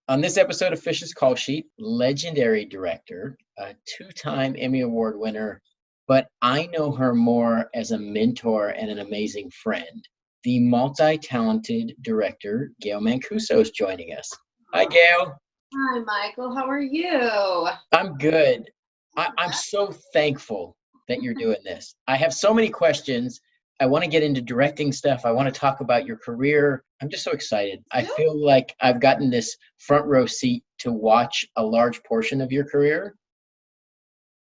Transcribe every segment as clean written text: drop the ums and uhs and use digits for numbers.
On this episode of Fish's Call Sheet, legendary director, a two-time Emmy Award winner, but I know her more as a mentor and an amazing friend. The multi-talented director, Gail Mancuso, is joining us. Hi, Gail. Hi, Michael. How are you? I'm good. I'm so thankful that you're doing this. I have so many questions. I want to get into directing stuff. I want to talk about your career. I'm just so excited. I feel like I've gotten this front row seat to watch a large portion of your career.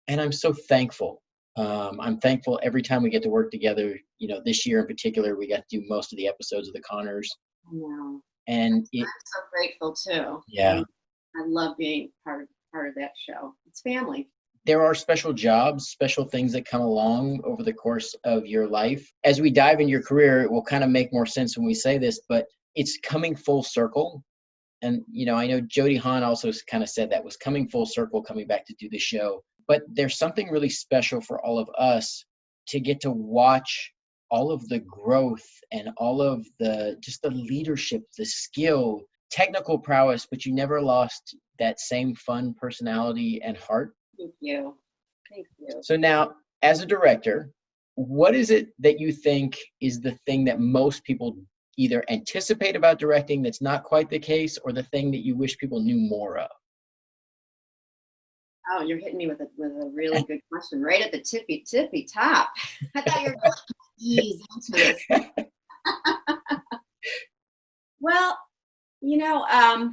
And I'm so thankful. I'm thankful every time we get to work together. You know, this year in particular, we got to do most of the episodes of The Connors. I know. And I'm so grateful too. Yeah. I love being part of that show. It's family. There are special jobs, special things that come along over the course of your life. As we dive into your career, it will kind of make more sense when we say this, but it's coming full circle. And, you know, I know Jody Hahn also kind of said that was coming full circle, coming back to do the show. But there's something really special for all of us to get to watch all of the growth and all of the, just the leadership, the skill, technical prowess, but you never lost that same fun personality and heart. Thank you. Thank you. So now, as a director, what is it that you think is the thing that most people either anticipate about directing that's not quite the case, or the thing that you wish people knew more of? Oh, you're hitting me with a really good question, right at the tippy top. I thought you were going to ease into this. Well, you know,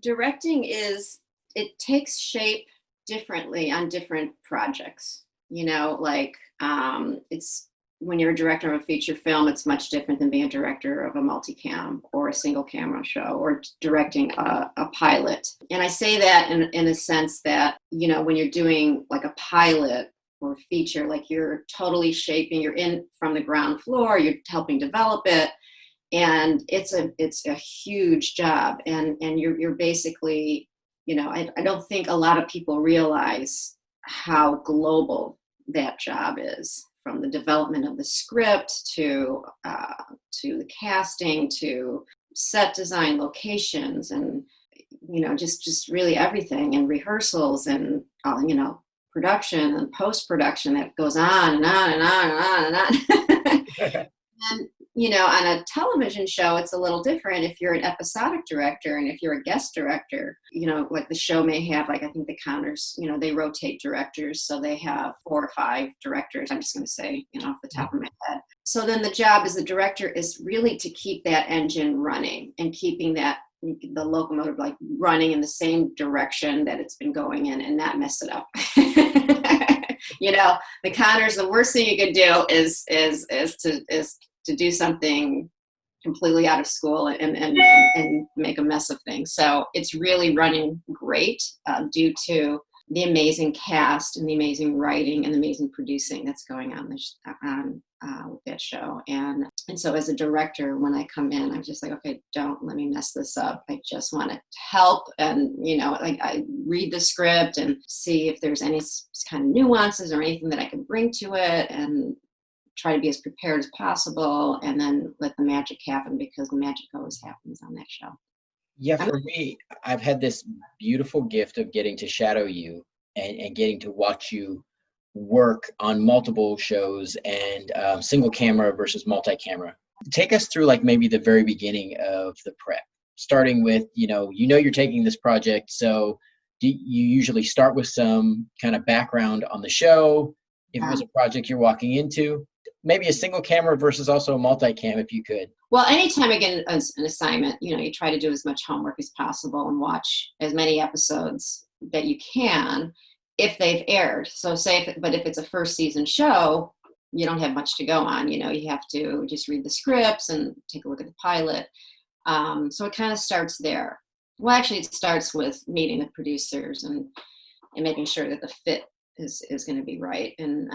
directing it takes shape differently on different projects. You know, like it's when you're a director of a feature film, it's much different than being a director of a multicam or a single camera show or directing a pilot. And I say that in a sense that, you know, when you're doing like a pilot or feature, like you're totally shaping, you're in from the ground floor, you're helping develop it. And it's a huge job. And you're basically, you know, I don't think a lot of people realize how global that job is, from the development of the script to the casting, to set design, locations, and, you know, just really everything, and rehearsals, and you know, production and post-production that goes on and on and on and on and on. And, you know, on a television show, it's a little different. If you're an episodic director and if you're a guest director, you know, like the show may have, like, I think the Connors, you know, they rotate directors. So they have 4 or 5 directors. I'm just going to say, you know, off the top of my head. So then the job as a director is really to keep that engine running and keeping the locomotive like running in the same direction that it's been going in, and not mess it up. You know, the Connors, the worst thing you could do is to do something completely out of school and make a mess of things. So it's really running great due to the amazing cast and the amazing writing and the amazing producing that's going on with that show. And so as a director, when I come in, I'm just like, okay, don't let me mess this up. I just want to help. And, you know, like I read the script and see if there's any kind of nuances or anything that I can bring to it, and try to be as prepared as possible, and then let the magic happen, because the magic always happens on that show. Yeah, for me, I've had this beautiful gift of getting to shadow you and getting to watch you work on multiple shows, and single camera versus multi-camera. Take us through like maybe the very beginning of the prep, starting with, you know, you're taking this project. So do you usually start with some kind of background on the show? If it was a project you're walking into, maybe a single camera versus also a multi-cam, if you could. Well, anytime I get an assignment, you know, you try to do as much homework as possible and watch as many episodes that you can if they've aired. So but if it's a first season show, you don't have much to go on. You know, you have to just read the scripts and take a look at the pilot. So it kind of starts there. Well, actually, it starts with meeting the producers and making sure that the fit is going to be right, and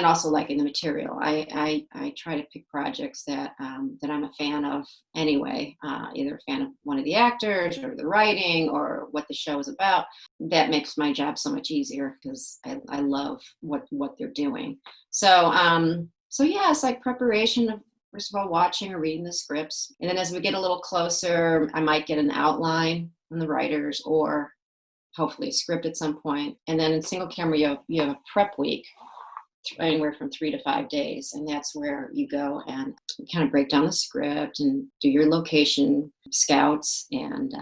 also liking the material. I try to pick projects that I'm a fan of anyway, either a fan of one of the actors or the writing or what the show is about. That makes my job so much easier, because I love what they're doing. So yeah, it's like preparation of first of all, watching or reading the scripts. And then as we get a little closer, I might get an outline from the writers or hopefully a script at some point. And then in single camera, you have a prep week, anywhere from 3 to 5 days. And that's where you go and kind of break down the script and do your location scouts and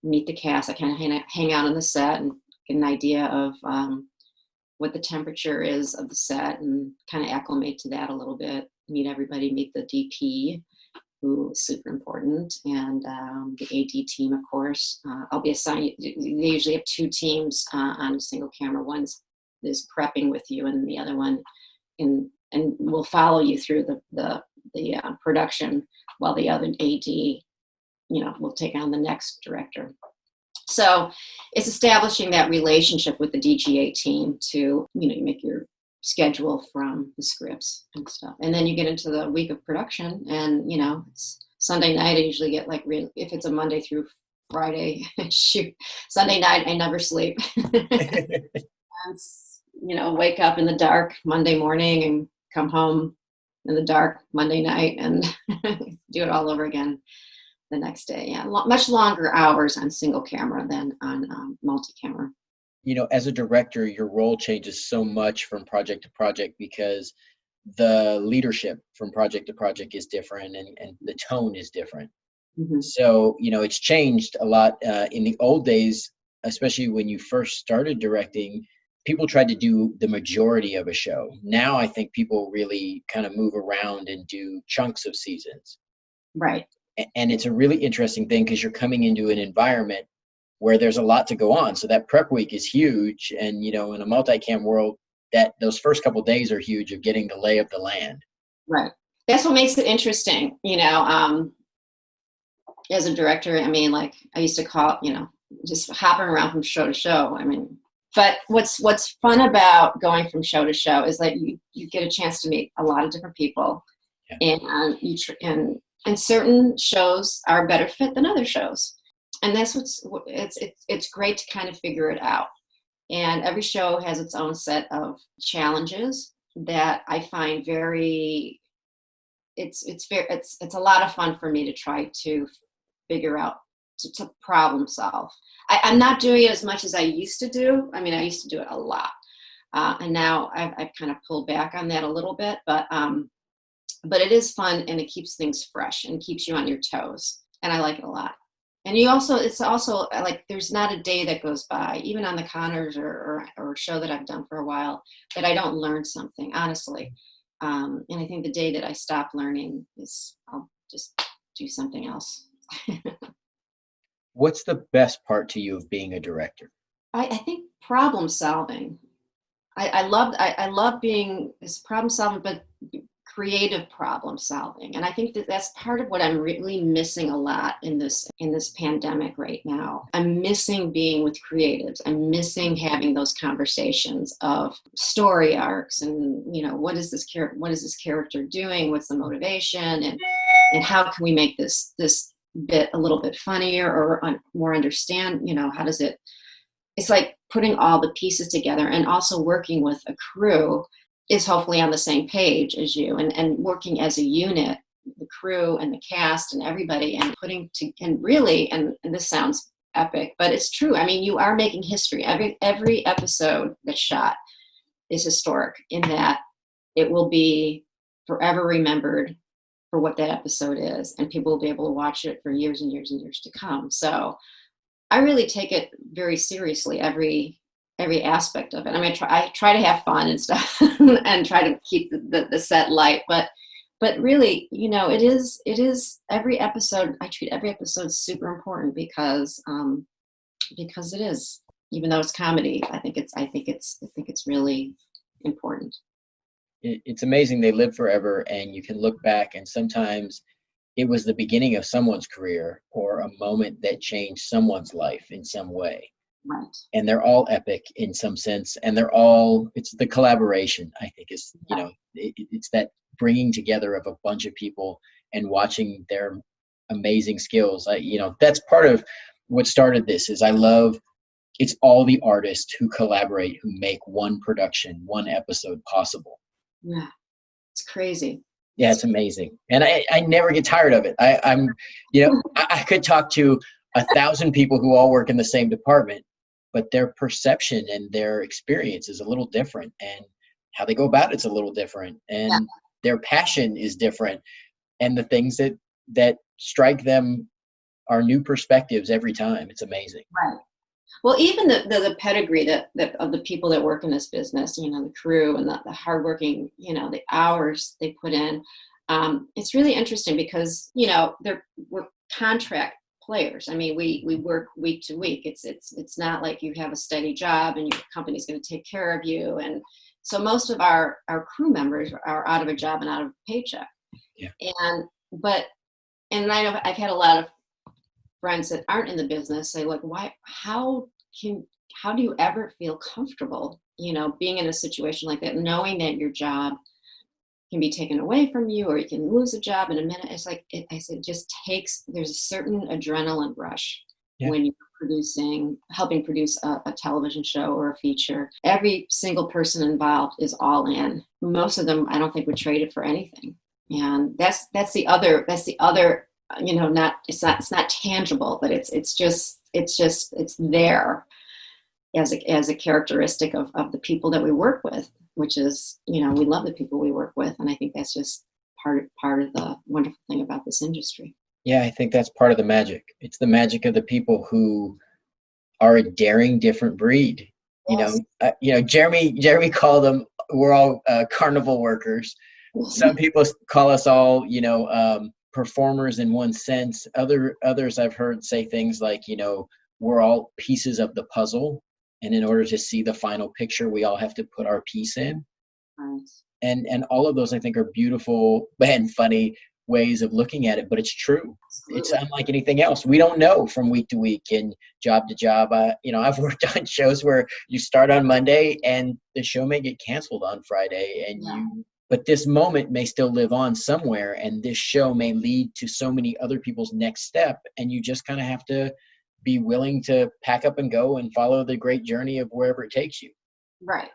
meet the cast. I kind of hang out on the set and get an idea of what the temperature is of the set and kind of acclimate to that a little bit. Meet everybody, meet the DP, who is super important, and the AD team, of course. I'll be assigned, they usually have 2 teams on a single camera. One's is prepping with you, and the other one and will follow you through the production, while the other AD, will take on the next director. So it's establishing that relationship with the DGA team to, you make your schedule from the scripts and stuff. And then you get into the week of production, and, it's Sunday night. I usually get if it's a Monday through Friday, shoot, Sunday night, I never sleep. And, wake up in the dark Monday morning and come home in the dark Monday night and do it all over again the next day. Yeah, much longer hours on single camera than on multi-camera. As a director, your role changes so much from project to project because the leadership from project to project is different and the tone is different. Mm-hmm. So, it's changed a lot. In the old days, especially when you first started directing, people tried to do the majority of a show. Now I think people really kind of move around and do chunks of seasons. Right. And it's a really interesting thing because you're coming into an environment where there's a lot to go on. So that prep week is huge. And, in a multicam world, those first couple of days are huge of getting the lay of the land. Right. That's what makes it interesting, as a director. I used to call, just hopping around from show to show. But what's fun about going from show to show is that you get a chance to meet a lot of different people. Yeah. And certain shows are a better fit than other shows. And that's it's great to kind of figure it out. And every show has its own set of challenges that I find it's a lot of fun for me to try to figure out, to problem solve. I'm not doing it as much as I used to do. I used to do it a lot. And now I've kind of pulled back on that a little bit, but it is fun and it keeps things fresh and keeps you on your toes. And I like it a lot. And it's also like, there's not a day that goes by, even on the Connors or show that I've done for a while, that I don't learn something, honestly. And I think the day that I stop learning is I'll just do something else. What's the best part to you of being a director? I think problem solving. I love being this problem solving, but creative problem solving. And I think that's part of what I'm really missing a lot in this pandemic right now. I'm missing being with creatives. I'm missing having those conversations of story arcs and, what is this character doing? What's the motivation? And how can we make this bit a little bit funnier or more understand, how does it's like putting all the pieces together, and also working with a crew is hopefully on the same page as you, and working as a unit, the crew and the cast and everybody, and and this sounds epic, but it's true. You are making history. Every episode that's shot is historic in that it will be forever remembered for what that episode is, and people will be able to watch it for years and years and years to come. So I really take it very seriously, every aspect of it. I try to have fun and stuff and try to keep the set light, but really, it is every episode. I treat every episode super important because it is, even though it's comedy, I think it's really important. It's amazing they live forever, and you can look back and sometimes it was the beginning of someone's career or a moment that changed someone's life in some way. Right. And they're all epic in some sense, and it's the collaboration, I think, is, it's that bringing together of a bunch of people and watching their amazing skills. That's part of what started this. Is it's all the artists who collaborate, who make one production, one episode possible. Yeah, it's crazy. Yeah, it's amazing. And I never get tired of it. I could talk to 1,000 people who all work in the same department, but their perception and their experience is a little different, and how they go about it's a little different, Yeah, and their passion is different, and the things that strike them are new perspectives every time. It's amazing. right. Well, even the pedigree that of the people that work in this business, you know, the crew and the hardworking, you know, the hours they put in. It's really interesting because, you know, we're contract players. I mean, we work week to week. It's not like you have a steady job and your company's going to take care of you. And so most of our crew members are out of a job and out of a paycheck. Yeah. And I know I've had a lot of friends that aren't in the business say, like, how do you ever feel comfortable, you know, being in a situation like that, knowing that your job can be taken away from you or you can lose a job in a minute? It's like, I said, it just there's a certain adrenaline rush. Yeah. When you're helping produce a television show or a feature. Every single person involved is all in. Most of them, I don't think, would trade it for anything. And that's the other, you know, it's not tangible, but it's there as a characteristic of the people that we work with, which is, you know, we love the people we work with. And I think that's just part of the wonderful thing about this industry. Yeah, I think that's part of the magic. It's the magic of the people who are a daring, different breed. Yes. Jeremy called them, we're all carnival workers. Some people call us all, performers in one sense. Others I've heard say things like, we're all pieces of the puzzle, and in order to see the final picture, we all have to put our piece in. Right. And all of those, I think, are beautiful and funny ways of looking at it, but it's true. Absolutely. It's unlike anything else. We don't know from week to week and job to job. I've worked on shows where you start on Monday and the show may get canceled on Friday, and but this moment may still live on somewhere, and this show may lead to so many other people's next step, and you just kind of have to be willing to pack up and go and follow the great journey of wherever it takes you. Right.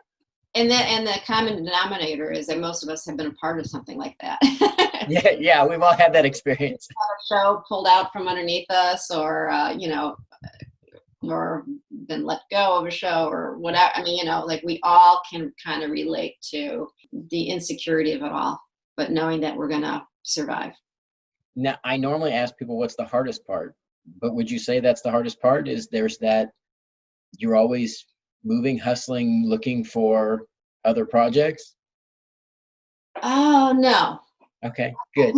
And the common denominator is that most of us have been a part of something like that. Yeah, we've all had that experience. A show pulled out from underneath us, or or been let go of a show, or whatever. I mean, like, we all can kind of relate to the insecurity of it all, but knowing that we're gonna survive. Now, I normally ask people what's the hardest part, but would you say that's the hardest part? Is there's that you're always moving, hustling, looking for other projects? Oh, no. Okay, good.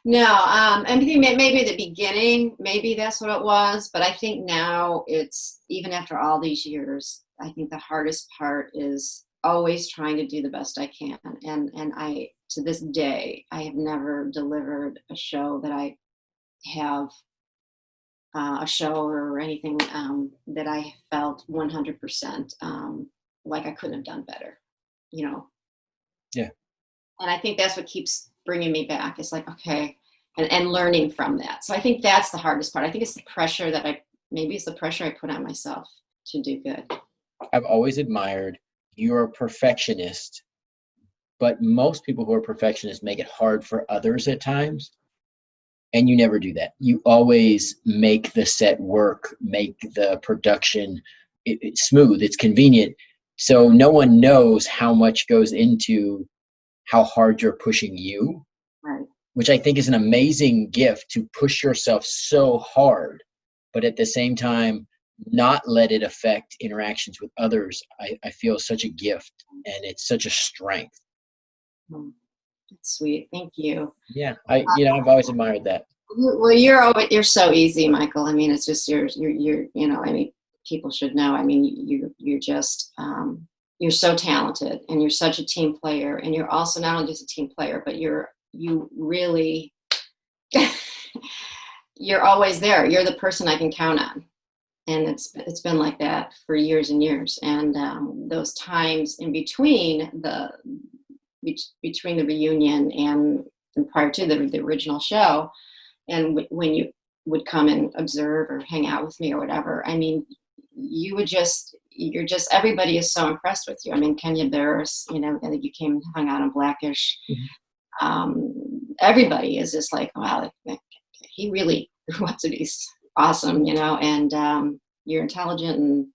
No, I think maybe the beginning, maybe that's what it was. But I think now it's, even after all these years, I think the hardest part is always trying to do the best I can. And I, to this day, I have never delivered a show that I have, a show or anything that I felt 100% like I couldn't have done better, Yeah. And I think that's what keeps bringing me back. It's like, okay, and learning from that. So I think that's the hardest part. I think it's the pressure maybe it's the pressure I put on myself to do good. I've always admired, you're a perfectionist, but most people who are perfectionists make it hard for others at times. And you never do that. You always make the set work, make the production it's smooth, it's convenient. So no one knows how much goes into how hard you're pushing you, right? Which I think is an amazing gift, to push yourself so hard, but at the same time, not let it affect interactions with others. I feel such a gift, and it's such a strength. That's sweet. Thank you. Yeah, I've always admired that. Well, you're so easy, Michael. I mean, it's just you're I mean, people should know. I mean, you're just you're so talented, and you're such a team player, and you're also not only just a team player, but you really you're always there. You're the person I can count on, and it's been like that for years and years. And those times in between the reunion and prior to the original show, and when you would come and observe or hang out with me or whatever, I mean, you would just, you're just, everybody is so impressed with you. I mean, Kenya Barris, you know, I think you came and hung out on Blackish. Everybody is just like, wow, he really wants to be awesome, you know, and you're intelligent, and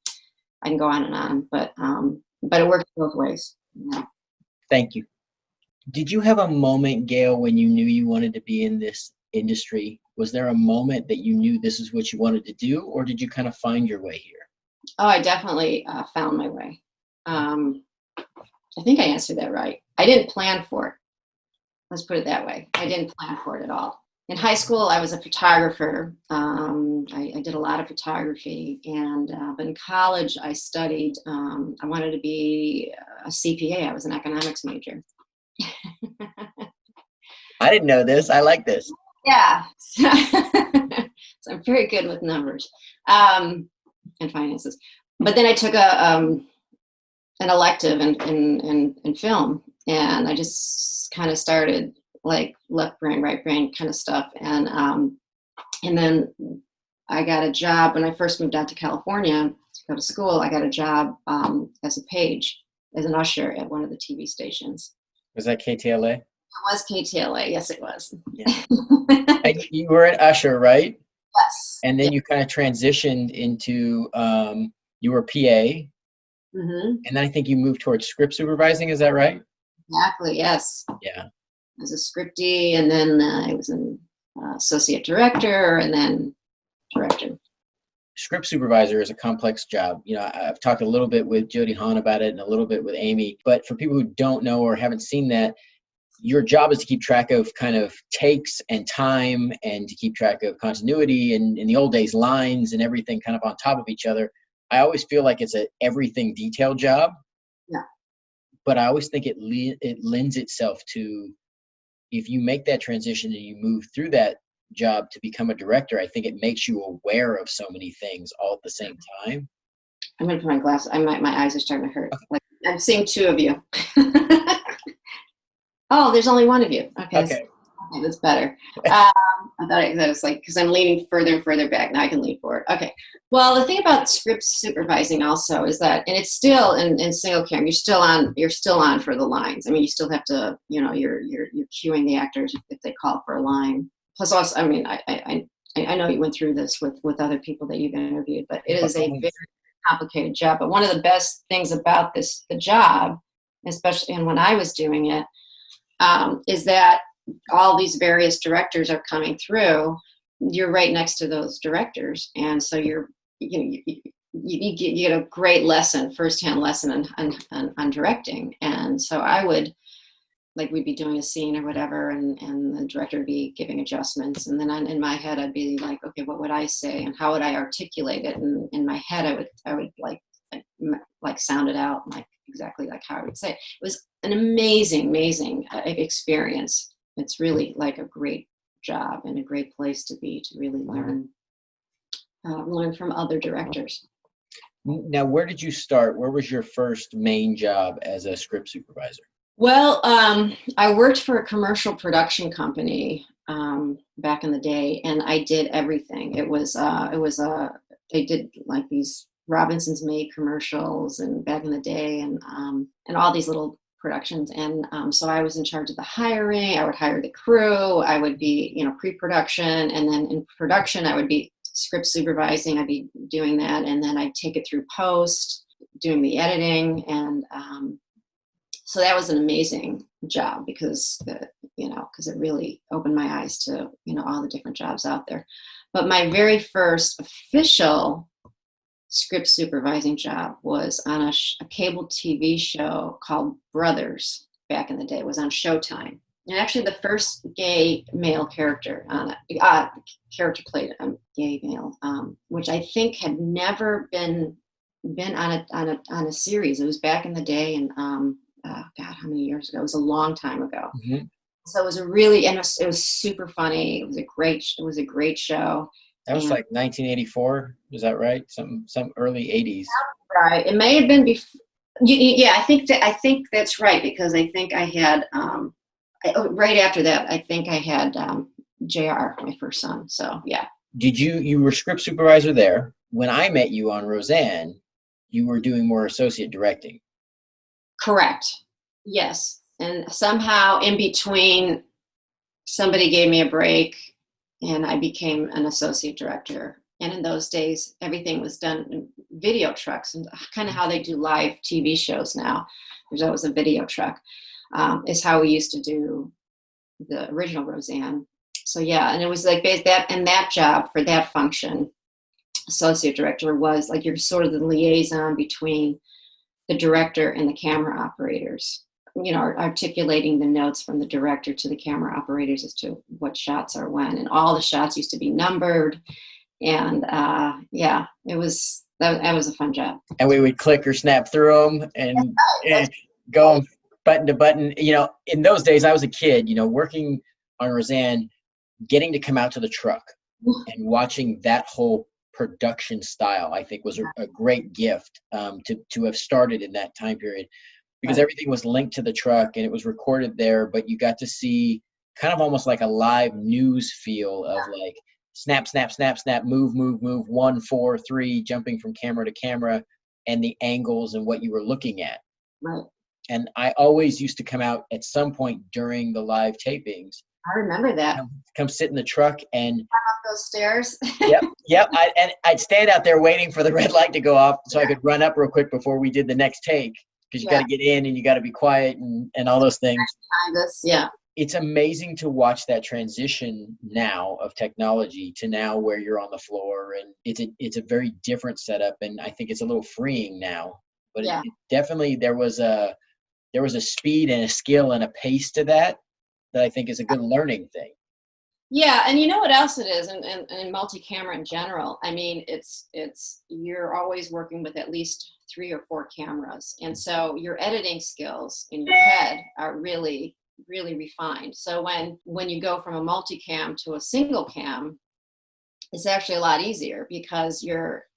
I can go on and on, but it works both ways. You know? Thank you. Did you have a moment, Gail, when you knew you wanted to be in this industry? Was there a moment that you knew this is what you wanted to do, or did you kind of find your way here? Oh, I definitely found my way. I think I answered that right. I didn't plan for it. Let's put it that way. I didn't plan for it at all. In high school, I was a photographer. I did a lot of photography, and but in college, I studied. I wanted to be a CPA. I was an economics major. I didn't know this. I like this. Yeah, so I'm very good with numbers and finances. But then I took an elective in film, and I just kind of started like left brain, right brain kind of stuff, and then I got a job when I first moved out to California to go to school. I got a job as a page, as an usher at one of the TV stations. Was that KTLA? It was KTLA. Yes, it was. Yeah. And you were an usher, right? Yes. And then you kind of transitioned into you were PA, and then I think you moved towards script supervising. Is that right? Exactly. Yes. Yeah. As a scriptee, and then I was an associate director, and then director. Script supervisor is a complex job. You know, I've talked a little bit with Jody Hahn about it and a little bit with Amy, but for people who don't know or haven't seen that, your job is to keep track of kind of takes and time, and to keep track of continuity, and in the old days, lines and everything kind of on top of each other. I always feel like it's a everything detail job. Yeah. But I always think it lends itself to, if you make that transition and you move through that job to become a director, I think it makes you aware of so many things all at the same time. I'm gonna put my glasses. My eyes are starting to hurt. Okay. Like I'm seeing two of you. Oh, there's only one of you. Okay. That's better. I thought that was like, because I'm leaning further and further back. Now I can lean forward. Okay. Well, the thing about script supervising also is that, and it's still in single cam, you're still on for the lines. I mean, you still have to, you know, you're cueing the actors if they call for a line. Plus, also, I mean, I know you went through this with other people that you've interviewed, but it is a very complicated job. But one of the best things about the job, especially and when I was doing it, is that all these various directors are coming through. You're right next to those directors, and so you get a great lesson, firsthand lesson on directing. And so I would, like, we'd be doing a scene or whatever, and the director would be giving adjustments, and then in my head I'd be like, okay, what would I say and how would I articulate it? And in my head I would like sound it out like exactly like how I would say it. It was an amazing experience. It's really like a great job and a great place to be, to really learn from other directors. Now, where did you start? Where was your first main job as a script supervisor? Well, I worked for a commercial production company back in the day, and I did everything. They did like these Robinson's Made commercials, and back in the day, and all these little productions. And so I was in charge of the hiring. I would hire the crew. I would be, you know, pre-production, and then in production, I would be script supervising. I'd be doing that, and then I'd take it through post, doing the editing, and so that was an amazing job because it really opened my eyes to, you know, all the different jobs out there. But my very first official script supervising job was on a cable TV show called Brothers back in the day. It was on Showtime. And actually the first gay male character on it, character played a gay male, which I think had never been on a series. It was back in the day, and God, how many years ago? It was a long time ago. Mm-hmm. So it was it was super funny. It was a great show. That was like 1984. Is that right? Some early 80s. Right. It may have been before. Yeah, I think that's right, because I think I had right after that. I think I had JR, my first son. So yeah. Did you were script supervisor there? When I met you on Roseanne, you were doing more associate directing. Correct. Yes. And somehow in between, somebody gave me a break and I became an associate director. And in those days, everything was done in video trucks, and kind of how they do live TV shows now. There's always a video truck, is how we used to do the original Roseanne. So yeah, and it was like that, and that job for that function, associate director, was like you're sort of the liaison between the director and the camera operators, articulating the notes from the director to the camera operators as to what shots are when, and all the shots used to be numbered. And yeah, that was a fun job. And we would click or snap through them and go button to button. In those days, I was a kid, working on Roseanne, getting to come out to the truck and watching that whole production style, I think was a great gift to have started in that time period, because everything was linked to the truck and it was recorded there, but you got to see kind of almost like a live news feel of like snap, snap, snap, snap, move, move, move, 1, 4, 3, jumping from camera to camera, and the angles and what you were looking at. Right. And I always used to come out at some point during the live tapings. I remember that. Come sit in the truck and up those stairs. Yep. I'd stand out there waiting for the red light to go off so I could run up real quick before we did the next take, because you got to get in and you got to be quiet and all those things. Yeah. It's amazing to watch that transition now of technology to now where you're on the floor, and it's a very different setup, and I think it's a little freeing now. But it definitely there was a speed and a skill and a pace to that I think is a good learning thing. Yeah, and you know what else it is, and in multi-camera in general, I mean, it's you're always working with at least 3 or 4 cameras, and so your editing skills in your head are really, really refined. So when you go from a multicam to a single cam, it's actually a lot easier, because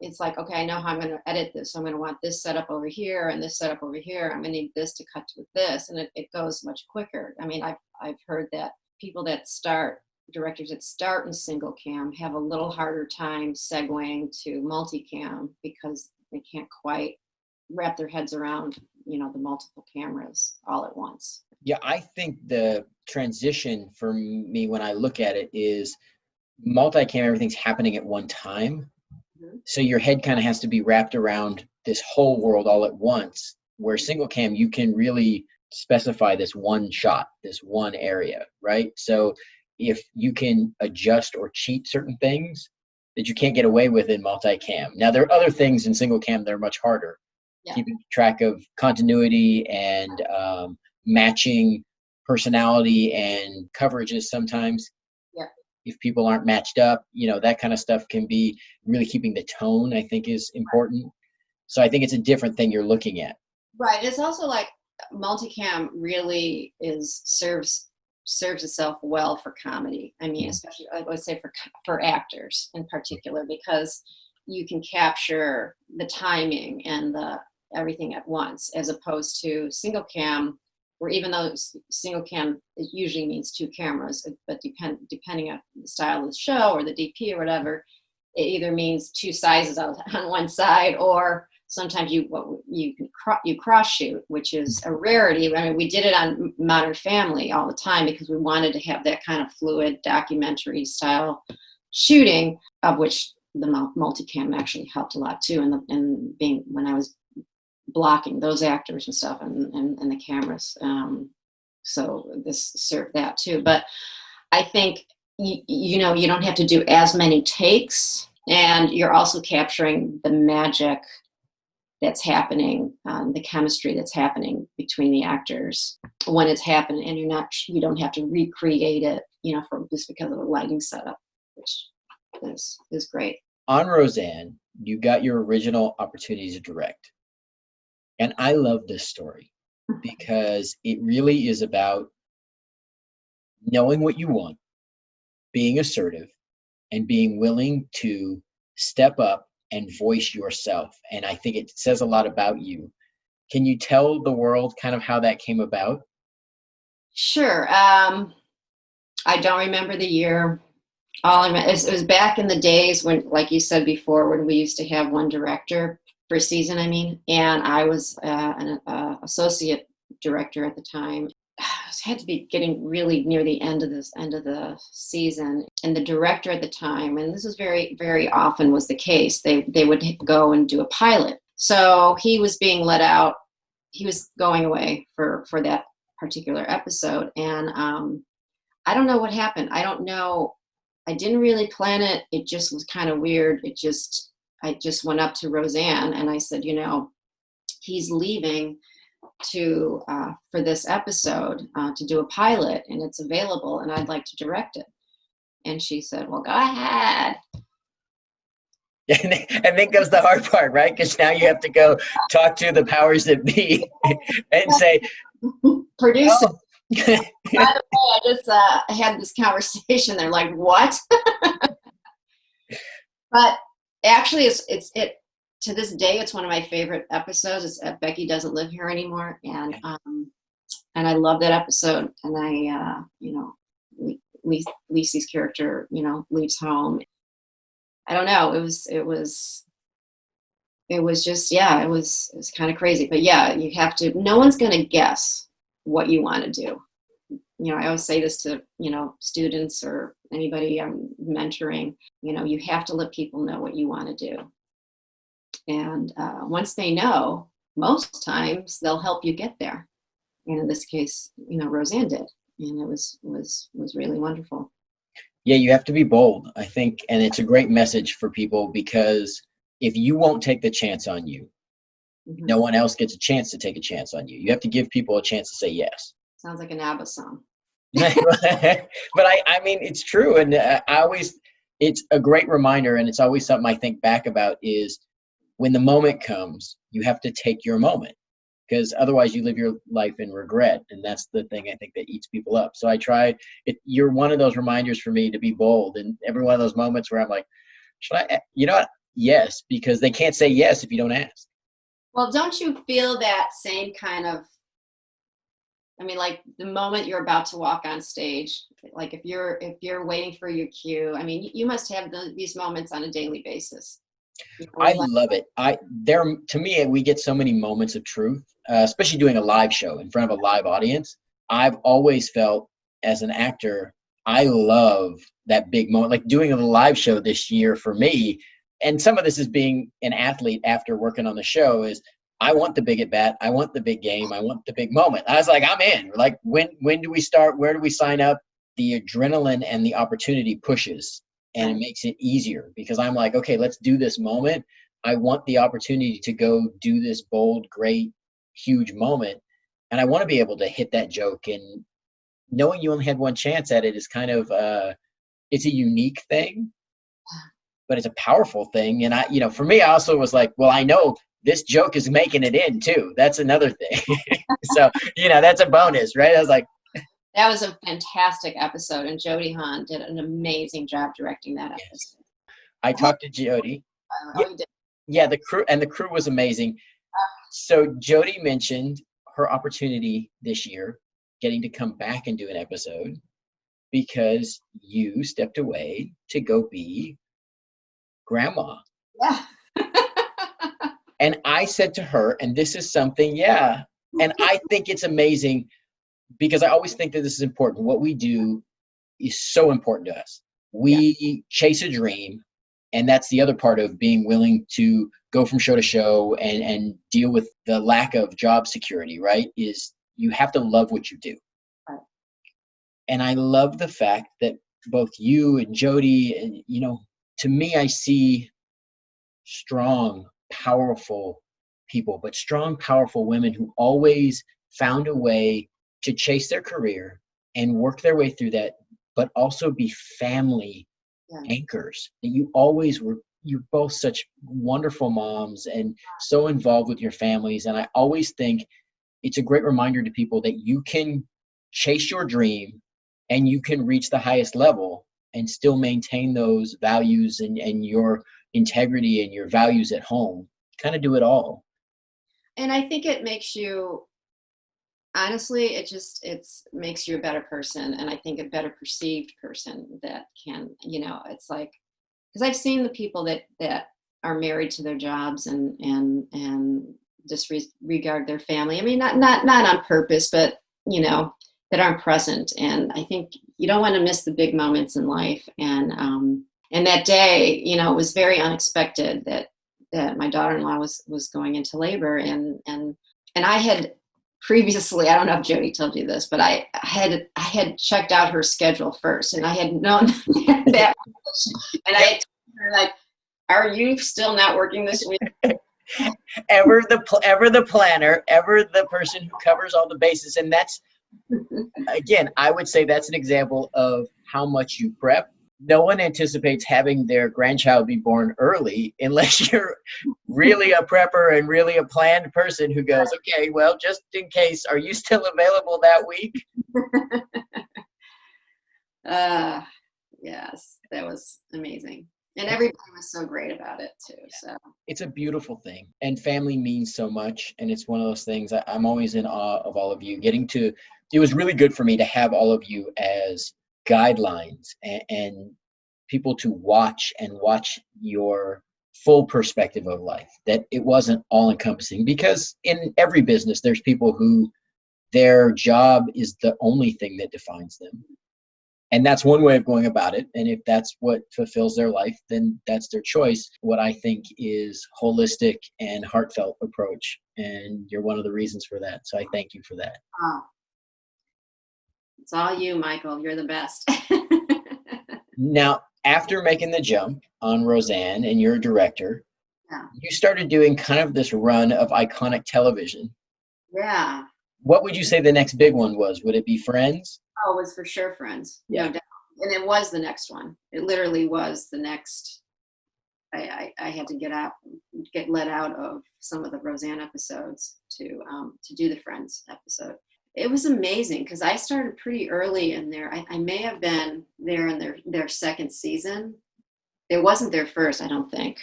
it's like, okay, I know how I'm going to edit this. So I'm going to want this setup over here and this setup over here. I'm going to need this to cut to this, and it goes much quicker. I mean, I've heard that directors that start in single cam have a little harder time segueing to multicam, because they can't quite wrap their heads around, the multiple cameras all at once. Yeah, I think the transition for me when I look at it is multicam, everything's happening at one time. Mm-hmm. So your head kind of has to be wrapped around this whole world all at once, where single cam, you can really specify this one shot, this one area, right? So if you can adjust or cheat certain things that you can't get away with in multicam. Now, there are other things in single cam that are much harder. Yeah. Keeping track of continuity and matching personality and coverages sometimes. Yeah. If people aren't matched up, that kind of stuff can be really keeping the tone, I think, is important. So I think it's a different thing you're looking at. Right. It's also like multicam really serves itself well for comedy. I mean, especially I would say for actors in particular, because you can capture the timing and everything at once, as opposed to single cam, where even though single cam, it usually means 2 cameras, but depending on the style of the show or the DP or whatever, it either means 2 sizes on one side, or sometimes you cross shoot, which is a rarity. I mean, we did it on Modern Family all the time because we wanted to have that kind of fluid documentary style shooting, of which the multicam actually helped a lot too, and being when I was blocking those actors and stuff and the cameras. So this served that too. But I think you don't have to do as many takes, and you're also capturing the magic that's happening, the chemistry that's happening between the actors when it's happening, and you don't have to recreate it, just because of a lighting setup, which is great. On Roseanne, you got your original opportunity to direct. And I love this story because it really is about knowing what you want, being assertive, and being willing to step up and voice yourself. And I think it says a lot about you. Can you tell the world kind of how that came about? Sure. I don't remember the year. All I remember, it was back in the days when, like you said before, when we used to have one director first season, I mean, and I was an associate director at the time. Had to be getting really near the end of the season, and the director at the time, and this was very, very often was the case, they would go and do a pilot. So he was being let out. He was going away for that particular episode, and I don't know what happened. I don't know. I didn't really plan it. It just was kind of weird. I just went up to Roseanne and I said, he's leaving for this episode to do a pilot, and it's available, and I'd like to direct it. And she said, well, go ahead. And then comes the hard part, right? Because now you have to go talk to the powers that be and say, producer. Oh. By the way, I just had this conversation. They're like, what? But actually, it to this day, it's one of my favorite episodes. It's Becky Doesn't Live Here Anymore, and I love that episode. And I, Lisi's character, leaves home. I don't know. It was just, yeah, it was kind of crazy. But yeah, you have to. No one's going to guess what you want to do. I always say this to students or anybody I'm mentoring. You have to let people know what you want to do. And once they know, most times they'll help you get there. And in this case, Roseanne did, and it was really wonderful. Yeah, you have to be bold, I think, and it's a great message for people, because if you won't take the chance on you, Mm-hmm. no one else gets a chance to take a chance on you. You have to give people a chance to say yes. Sounds like an ABBA song. But I mean, it's true, and it's a great reminder, and it's always something I think back about is, when the moment comes, you have to take your moment, because otherwise you live your life in regret. And that's the thing I think that eats people up. So I try it. You're one of those reminders for me to be bold. And every one of those moments where I'm like, should I, what? Yes, because they can't say yes if you don't ask. Well, don't you feel that same kind of, like the moment you're about to walk on stage, like if you're waiting for your cue, you must have these moments on a daily basis. I love it. To me, we get so many moments of truth, especially doing a live show in front of a live audience. I've always felt as an actor, I love that big moment, like doing a live show this year for me. And some of this is being an athlete after working on the show is, I want the big at bat. I want the big game. I want the big moment. I was like, I'm in. Like, when do we start? Where do we sign up? The adrenaline and the opportunity pushes. And it makes it easier, because I'm like, okay, let's do this moment. I want the opportunity to go do this bold, great, huge moment. And I want to be able to hit that joke. And knowing you only had one chance at it is kind of, it's a unique thing, but it's a powerful thing. And for me, I also was like, well, I know this joke is making it in too. That's another thing. So, that's a bonus, right? I was like, that was a fantastic episode, and Jody Hahn did an amazing job directing that episode. Yes. I talked to Jody. Yeah, the crew was amazing. So Jody mentioned her opportunity this year, getting to come back and do an episode, because you stepped away to go be grandma. Yeah. And I said to her, and this is something, yeah, and I think it's amazing, because I always think that this is important. What we do is so important to us. We chase a dream, and that's the other part of being willing to go from show to show and deal with the lack of job security, right? Is you have to love what you do. Right. And I love the fact that both you and Jody, and to me, I see strong, powerful people, but strong, powerful women who always found a way to chase their career and work their way through that, but also be family anchors. And you always were, you're both such wonderful moms and so involved with your families. And I always think it's a great reminder to people that you can chase your dream and you can reach the highest level and still maintain those values and your integrity and your values at home. Kind of do it all. And I think it makes you, honestly, it makes you a better person, and I think a better perceived person that can, it's like, because I've seen the people that are married to their jobs and disregard their family. I mean, not on purpose, but that aren't present. And I think you don't want to miss the big moments in life. And that day, it was very unexpected that my daughter-in-law was going into labor, and I had previously, I don't know if Jody told you this, but I had checked out her schedule first, and I had known that, and I had told her, like, are you still not working this week? ever the planner, ever the person who covers all the bases. And that's, again, I would say that's an example of how much you prep. No one anticipates having their grandchild be born early unless you're really a prepper and really a planned person who goes, okay, well, just in case, are you still available that week? Yes, that was amazing. And everybody was so great about it too. So it's a beautiful thing, and family means so much. And it's one of those things I'm always in awe of all of you. It was really good for me to have all of you as guidelines and people to watch your full perspective of life, that it wasn't all encompassing, because in every business, there's people who their job is the only thing that defines them. And that's one way of going about it. And if that's what fulfills their life, then that's their choice. What I think is holistic and heartfelt approach. And you're one of the reasons for that. So I thank you for that. Oh, it's all you, Michael. You're the best. Now, after making the jump on Roseanne and you're a director, Yeah. you started doing kind of this run of iconic television. Yeah. What would you say the next big one was? Would it be Friends? Oh, it was for sure Friends. Yeah. No doubt. And it was the next one. It literally was the next. I had to get let out of some of the Roseanne episodes to do the Friends episode. It was amazing because I started pretty early in there. I may have been there in their second season. It wasn't their first, I don't think.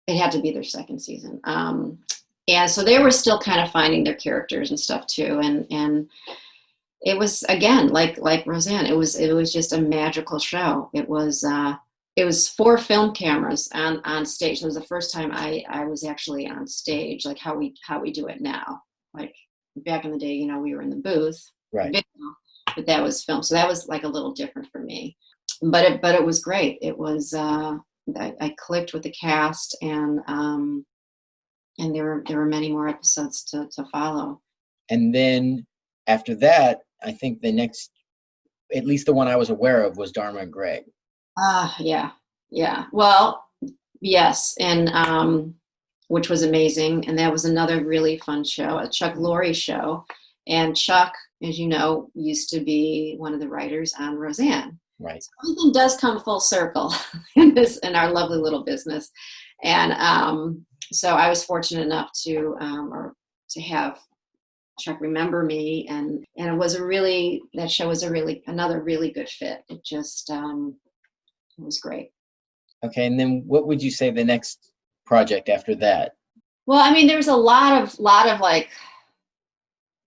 It had to be their second season. And so they were still kind of finding their characters and stuff too. And it was, again, like Roseanne, it was just a magical show. It was 4 film cameras on stage. It was the first time I was actually on stage, like how we do it now. Like back in the day, we were in the booth, right? Video, but that was film. So that was like a little different for me. But it was great. It was I clicked with the cast, and there were many more episodes to follow. And then after that, I think the next, at least the one I was aware of, was Dharma and Greg. Yeah. Well, yes, and which was amazing, and that was another really fun show, a Chuck Lorre show. And Chuck, as you know, used to be one of the writers on Roseanne. Right. So everything does come full circle in our lovely little business. And so I was fortunate enough to have Chuck remember me, and that show was another really good fit. It just it was great. Okay, and then what would you say the next project after that? Well, I mean, there's a lot of like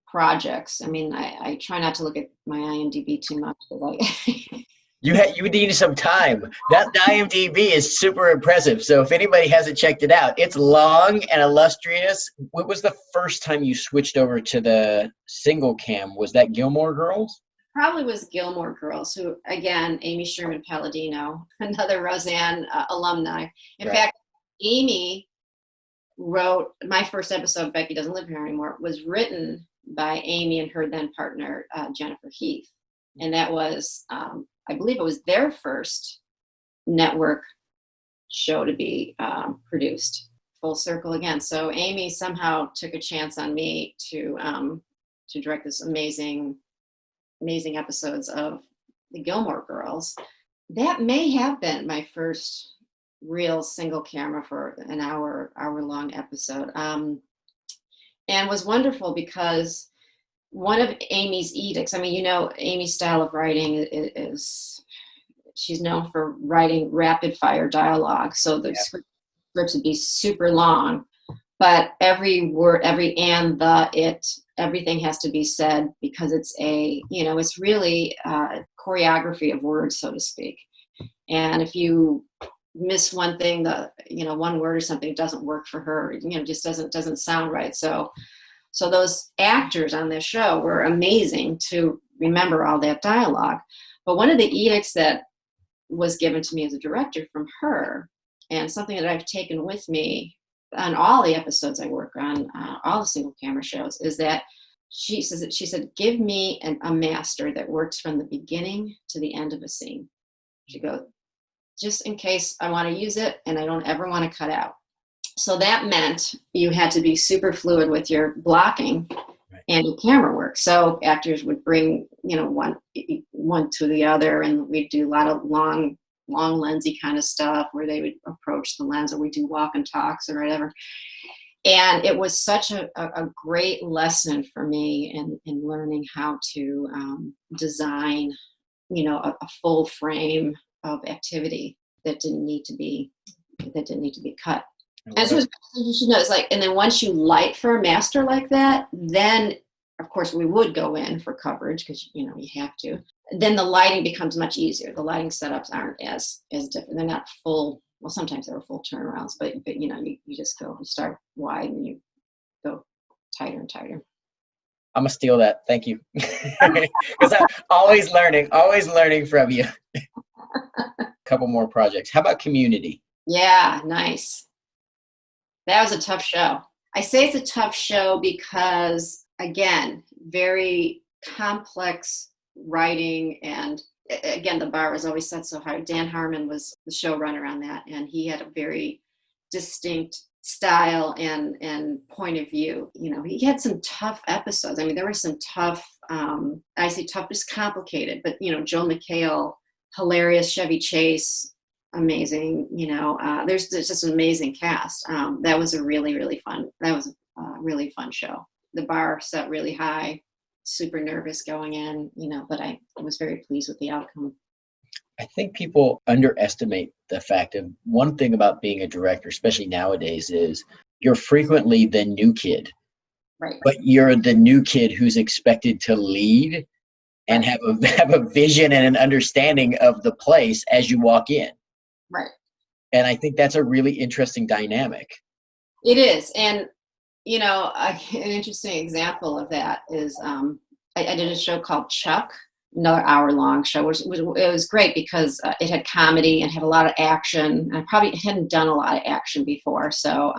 projects. I mean, I try not to look at my IMDb too much, but You need some time. That IMDb is super impressive. So if anybody hasn't checked it out, it's long and illustrious. What was the first time you switched over to the single cam? Was that Gilmore Girls? Probably was Gilmore Girls, who, again, Amy Sherman-Palladino, another Roseanne alumni. In fact, Amy wrote my first episode, Becky Doesn't Live Here Anymore, was written by Amy and her then partner, Jennifer Heath. And that was, I believe it was their first network show to be produced. Full circle again. So Amy somehow took a chance on me to direct this amazing episodes of the Gilmore Girls. That may have been my first real single camera for an hour-long episode. And was wonderful because one of Amy's edicts, I mean, Amy's style of writing is she's known for writing rapid fire dialogue. So the scripts would be super long, but every word, every and, the, it, everything has to be said because it's it's really choreography of words, so to speak. And if you miss one thing, one word or something doesn't work for her, just doesn't sound right. So those actors on this show were amazing to remember all that dialogue. But one of the edicts that was given to me as a director from her, and something that I've taken with me on all the episodes I work on, all the single camera shows, is that she said, give me a master that works from the beginning to the end of a scene. She goes, just in case I want to use it and I don't ever want to cut out. So that meant you had to be super fluid with your blocking and your camera work. So actors would bring, one to the other, and we'd do a lot of long lensy kind of stuff where they would approach the lens, or we do walk and talks or whatever. And it was such a great lesson for me in learning how to design, a full frame of activity that didn't need to be cut. And so you should know, it's like, and then once you light for a master like that, then of course we would go in for coverage because you have to. Then the lighting becomes much easier. The lighting setups aren't as different. They're not full. Well, sometimes they're full turnarounds, but you just go, you start wide and you go tighter and tighter. I'm gonna steal that. Thank you, because I'm always learning from you. Couple more projects. How about Community? Yeah, nice. That was a tough show. I say it's a tough show because, again, very complex writing, and again, the bar was always set so high. Dan Harmon was the showrunner on that, and he had a very distinct style and point of view. He had some tough episodes. I mean, there were some tough, I say tough, just complicated, but, Joe McHale, hilarious, Chevy Chase, amazing. There's just an amazing cast. That was a really, really fun show. The bar set really high, super nervous going in, but I was very pleased with the outcome. I think people underestimate the fact of one thing about being a director, especially nowadays, is you're frequently the new kid. Right. But you're the new kid who's expected to lead and have a vision and an understanding of the place as you walk in. Right. And I think that's a really interesting dynamic. It is. And, an interesting example of that is I did a show called Chuck, another hour-long show. It was great because it had comedy and had a lot of action. I probably hadn't done a lot of action before. So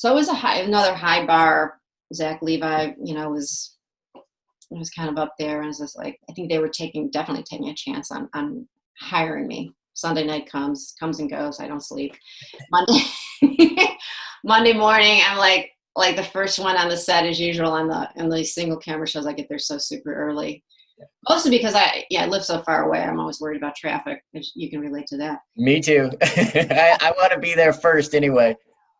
it was another high bar. Zach Levi, was kind of up there, and it was just like, I think they were definitely taking a chance on hiring me. Sunday night comes and goes. I don't sleep. Monday morning, I'm like the first one on the set as usual on the single camera shows. I get there so super early. Mostly because I live so far away. I'm always worried about traffic. You can relate to that. Me too. I want to be there first anyway.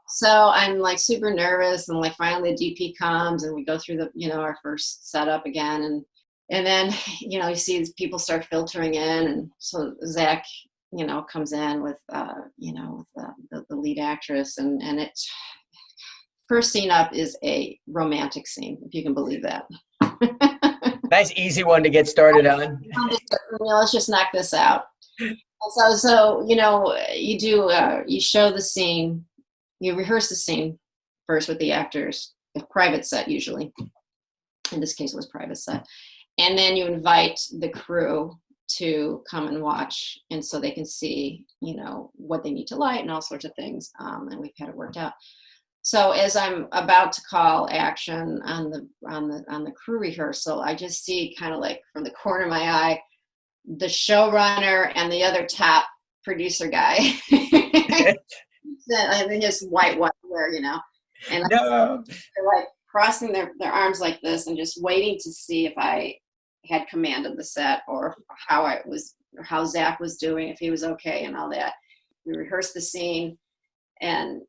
So I'm like super nervous, and like finally the DP comes and we go through our first setup again, and then you see these people start filtering in, and so Zach comes in with the lead actress, and it's first scene up is a romantic scene, if you can believe that. Nice easy one to get started on. Let's just knock this out. So you show the scene. You rehearse the scene first with the actors, a private set usually. In this case, it was private set. And then you invite the crew to come and watch, and so they can see, what they need to light and all sorts of things. And we've had it worked out. So as I'm about to call action on the crew rehearsal, I just see kind of like from the corner of my eye, the showrunner and the other top producer guy. His white hair, and no. They're like crossing their arms like this and just waiting to see if I had command of the set or how Zach was doing, if he was okay and all that. We rehearsed the scene, and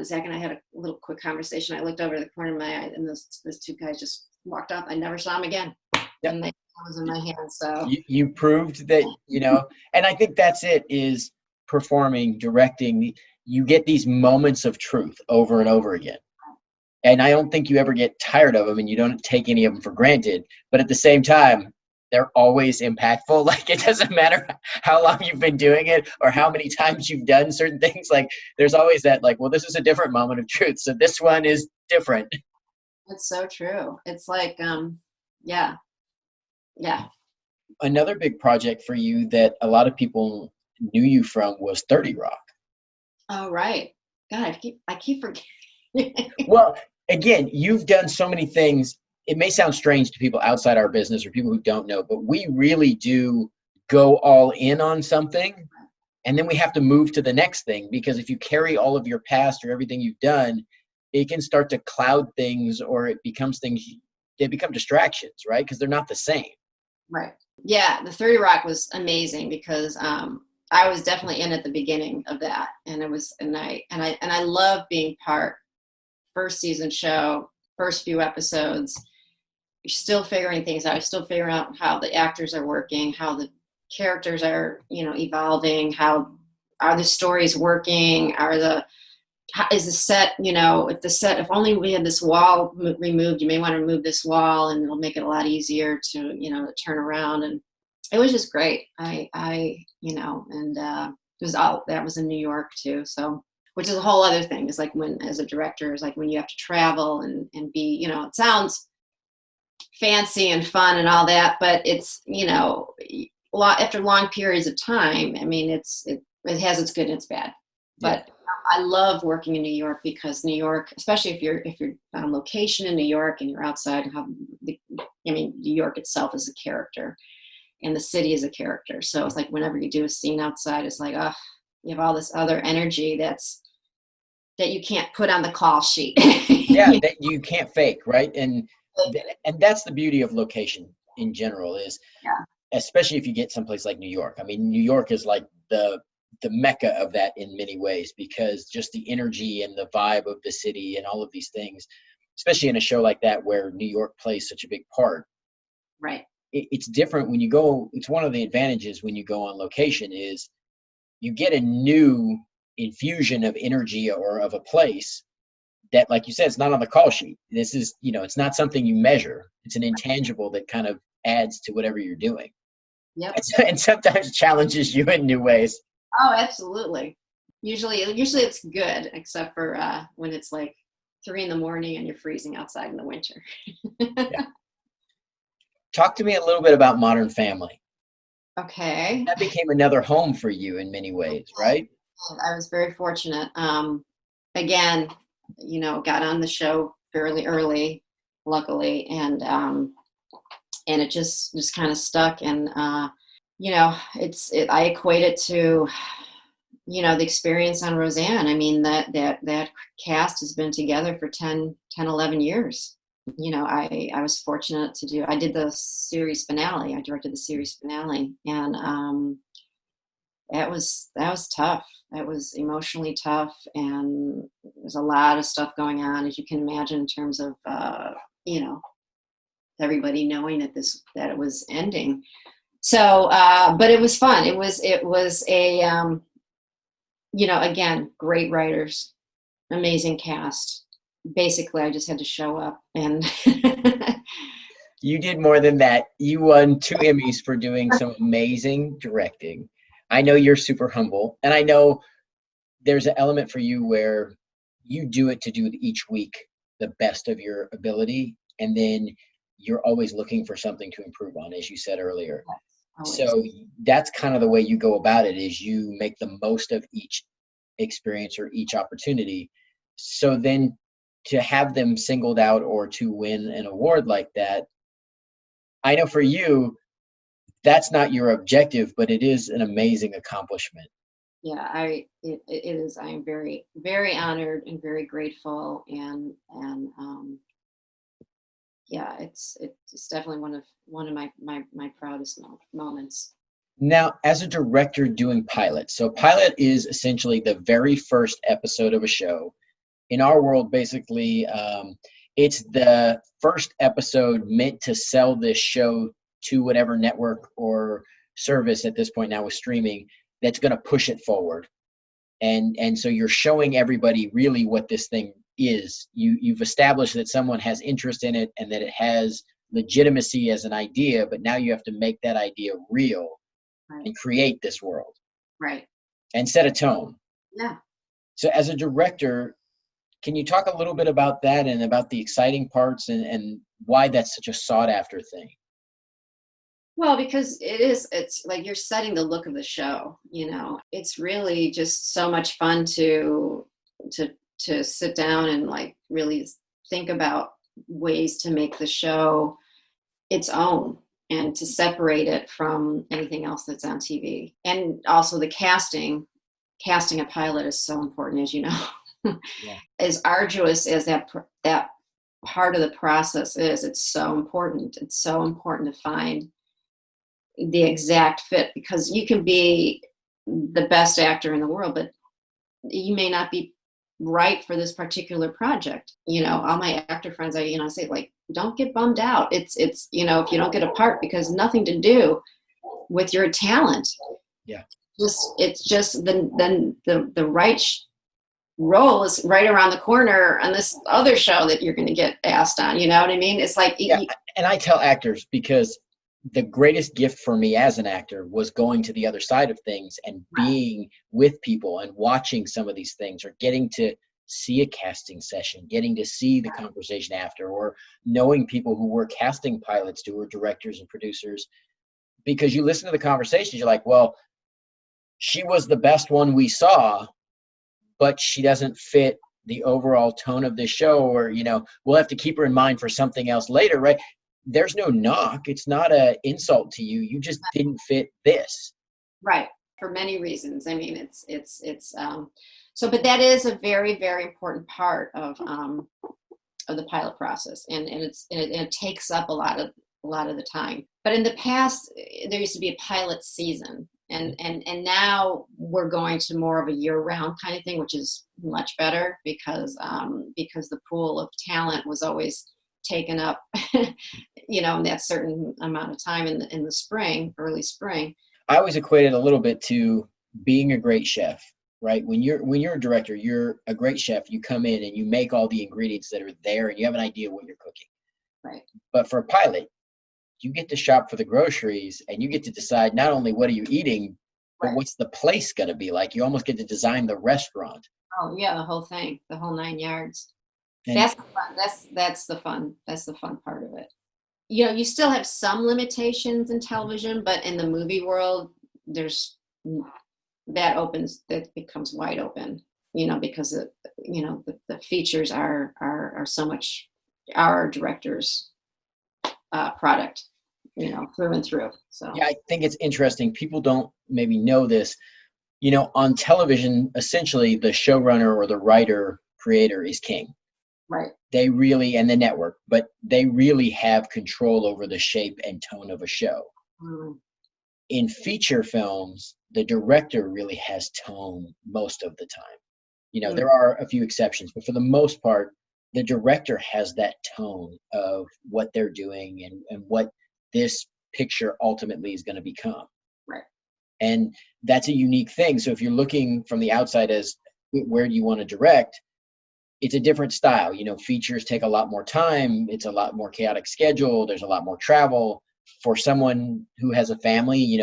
Zach and I had a little quick conversation. I looked over the corner of my eye, and those two guys just walked off. I never saw them again. Yep. And they was in my hand. So you proved that, and I think that's it, is performing, directing. You get these moments of truth over and over again. And I don't think you ever get tired of them, and you don't take any of them for granted. But at the same time, they're always impactful. Like it doesn't matter how long you've been doing it or how many times you've done certain things. Like there's always that like, well, this is a different moment of truth. So this one is different. It's so true. It's like, yeah, yeah. Another big project for you that a lot of people knew you from was 30 Rock. Oh, right. God, I keep forgetting. Well, again, you've done so many things. It may sound strange to people outside our business or people who don't know, but we really do go all in on something. And then we have to move to the next thing, because if you carry all of your past or everything you've done, it can start to cloud things, or it becomes things, they become distractions, right? Because they're not the same. Right. Yeah, the 30 Rock was amazing because I was definitely in at the beginning of that, and it was and I love being part. First season show, first few episodes, you're still figuring things out. You're still figuring out how the actors are working, how the characters are, evolving, how are the stories working, is the set, if only we had this wall removed, you may want to remove this wall and it'll make it a lot easier to, to turn around. And it was just great. And it was that was in New York too. So, which is a whole other thing. Is like when, as a director, is like when you have to travel and be, it sounds fancy and fun and all that, but it's, after long periods of time, I mean, it has its good and its bad. But I love working in New York because New York, especially if you're on location in New York and you're outside, New York itself is a character and the city is a character. So it's like whenever you do a scene outside, it's like, you have all this other energy that you can't put on the call sheet. Yeah, that you can't fake, right? And that's the beauty of location in general is, especially if you get someplace like New York. I mean, New York is like the mecca of that in many ways, because just the energy and the vibe of the city and all of these things, especially in a show like that where New York plays such a big part. Right. It's different when you go. It's one of the advantages when you go on location is you get a new infusion of energy or of a place that, like you said, it's not on the call sheet. This is, it's not something you measure. It's an intangible that kind of adds to whatever you're doing. Yep. And sometimes challenges you in new ways. Oh, absolutely. Usually it's good, except for when it's like 3 a.m. and you're freezing outside in the winter. Yeah. Talk to me a little bit about Modern Family. Okay. That became another home for you in many ways, right? I was very fortunate. Again, got on the show fairly early, luckily, and it just kind of stuck. And I equate it to, the experience on Roseanne. I mean, that cast has been together for 10, 11 years. I was fortunate I did the series finale. I directed the series finale, and that was tough. That was emotionally tough, and there's a lot of stuff going on, as you can imagine, in terms of everybody knowing that it was ending. So, but it was fun. It was a again, great writers, amazing cast. Basically, I just had to show up and. You did more than that. You won 2 Emmys for doing some amazing directing. I know you're super humble, and I know there's an element for you where you do it to do each week the best of your ability, and then you're always looking for something to improve on, as you said earlier. Always. So that's kind of the way you go about it, is you make the most of each experience or each opportunity. So then to have them singled out or to win an award like that, I know for you, that's not your objective, but it is an amazing accomplishment. Yeah, it is. I am very, very honored and very grateful, and yeah, it's definitely one of my proudest moments. Now, as a director doing pilot, so pilot is essentially the very first episode of a show. In our world, basically, it's the first episode meant to sell this show to whatever network or service at this point now with streaming that's going to push it forward. And so you're showing everybody really what this thing is. You've established that someone has interest in it and that it has legitimacy as an idea, but now you have to make that idea real Right. and create this world Right. and set a tone. Yeah. So as a director, can you talk a little bit about that and about the exciting parts and why that's such a sought after thing? Well, because it's like you're setting the look of the show, you know. It's really just so much fun to sit down and like really think about ways to make the show its own and to separate it from anything else that's on TV. And also the casting a pilot is so important, as you know. Yeah. As arduous as that part of the process is, it's so important. It's so important to find the exact fit, because you can be the best actor in the world, but you may not be right for this particular project. You know, all my actor friends, I say, like, don't get bummed out. It's if you don't get a part because nothing to do with your talent. Yeah. It's just the right role is right around the corner on this other show that you're going to get asked on. You know what I mean? It's like, yeah. And I tell actors, because the greatest gift for me as an actor was going to the other side of things and being with people and watching some of these things, or getting to see a casting session, getting to see the conversation after, or knowing people who were casting pilots, who were directors and producers, because you listen to the conversations, you're like, well, she was the best one we saw, but she doesn't fit the overall tone of the show, or, we'll have to keep her in mind for something else later, right? There's no knock. It's not an insult to you. You just didn't fit this. Right. For many reasons. I mean, but that is a very, very important part of the pilot process. And it takes up a lot of the time. But in the past, there used to be a pilot season. And now we're going to more of a year-round kind of thing, which is much better, because the pool of talent was always taken up, in that certain amount of time in the spring, early spring. I always equate it a little bit to being a great chef, right? When you're a director, you're a great chef. You come in and you make all the ingredients that are there, and you have an idea what you're cooking. Right. But for a pilot, you get to shop for the groceries, and you get to decide not only what are you eating, but what's the place going to be like. You almost get to design the restaurant. Oh yeah, the whole thing, the whole 9 yards. And that's the fun. That's the fun. That's the fun part of it. You still have some limitations in television, but in the movie world, that becomes wide open. Because the features are so much our director's product, through and through. So yeah, I think it's interesting. People don't maybe know this. On television, essentially the showrunner or the writer creator is king. Right. They really, and the network, but they really have control over the shape and tone of a show. Mm. In feature films, the director really has tone most of the time. There are a few exceptions, but for the most part, the director has that tone of what they're doing and what this picture ultimately is going to become. Right. And that's a unique thing. So if you're looking from the outside as where do you want to direct, it's a different style. Features take a lot more time. It's a lot more chaotic schedule. There's a lot more travel. For someone who has a family,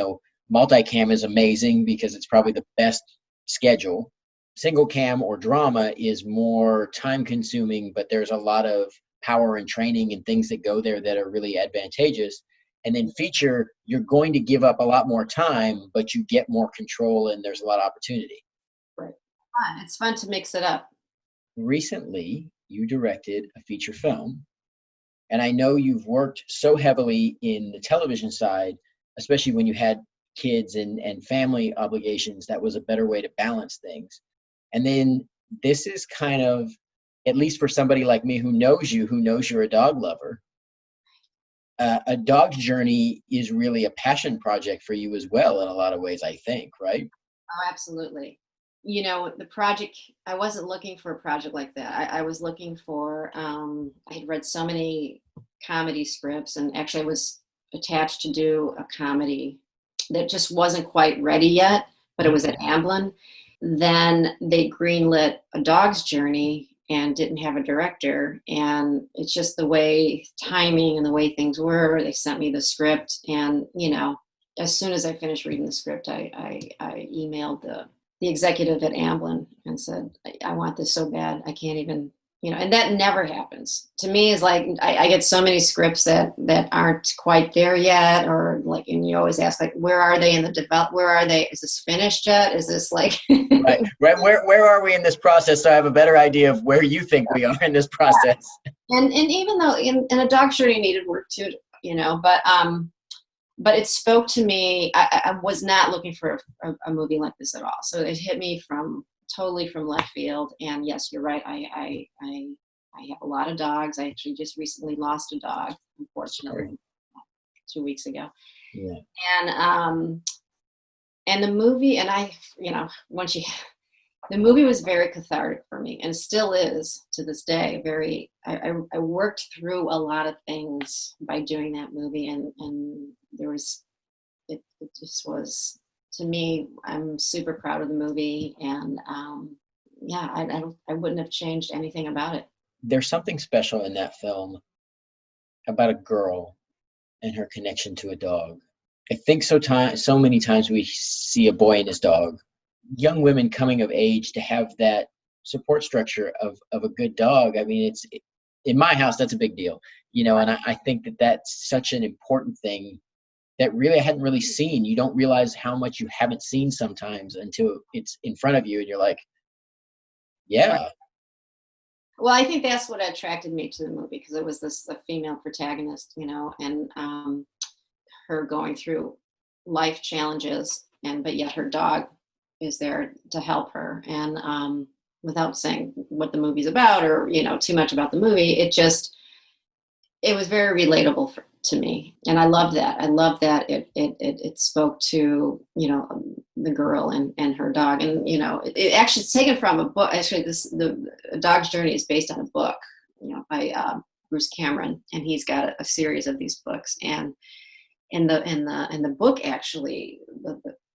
multicam is amazing because it's probably the best schedule. Single cam or drama is more time consuming, but there's a lot of power and training and things that go there that are really advantageous. And then feature, you're going to give up a lot more time, but you get more control and there's a lot of opportunity. Right. It's fun to mix it up. Recently, you directed a feature film, and I know you've worked so heavily in the television side, especially when you had kids and family obligations. That was a better way to balance things. And then this is kind of, at least for somebody like me who knows you're a dog lover, a dog's journey is really a passion project for you as well in a lot of ways, I think, right? Oh, absolutely. The project, I wasn't looking for a project like that. I was looking for, I had read so many comedy scripts, and actually I was attached to do a comedy that just wasn't quite ready yet, but it was at Amblin. Then they greenlit A Dog's Journey, and didn't have a director. And it's just the way timing and the way things were. They sent me the script, and as soon as I finished reading the script, I emailed the executive at Amblin and said, I want this so bad. I can't even, and that never happens. To me, is like, I get so many scripts that aren't quite there yet, or like, and you always ask, like, where are they in the where are they? Is this finished yet? Is this like, right. Where are we in this process? So I have a better idea of where you think we are in this process. And even though in a dog journey needed work too, but it spoke to me. I was not looking for a movie like this at all. So it hit me totally from left field. And yes, you're right. I have a lot of dogs. I actually just recently lost a dog, unfortunately, 2 weeks ago. Yeah. And the movie, and the movie was very cathartic for me, and still is to this day. I worked through a lot of things by doing that movie, and there was, it just was, to me, I'm super proud of the movie, and I wouldn't have changed anything about it. There's something special in that film about a girl and her connection to a dog. I think so many times we see a boy and his dog. Young women coming of age to have that support structure of a good dog. I mean, in my house, that's a big deal, and I think that's such an important thing that really I hadn't really seen. You don't realize how much you haven't seen sometimes until it's in front of you and you're like, yeah. Well, I think that's what attracted me to the movie, because it was a female protagonist, and her going through life challenges, but yet her dog is there to help her. And without saying what the movie's about, or too much about the movie, it was very relatable to me, and I love that. It spoke to the girl and her dog, and it actually is taken from a book. Actually, the Dog's Journey is based on a book by Bruce Cameron, and he's got a series of these books. And in the book, actually,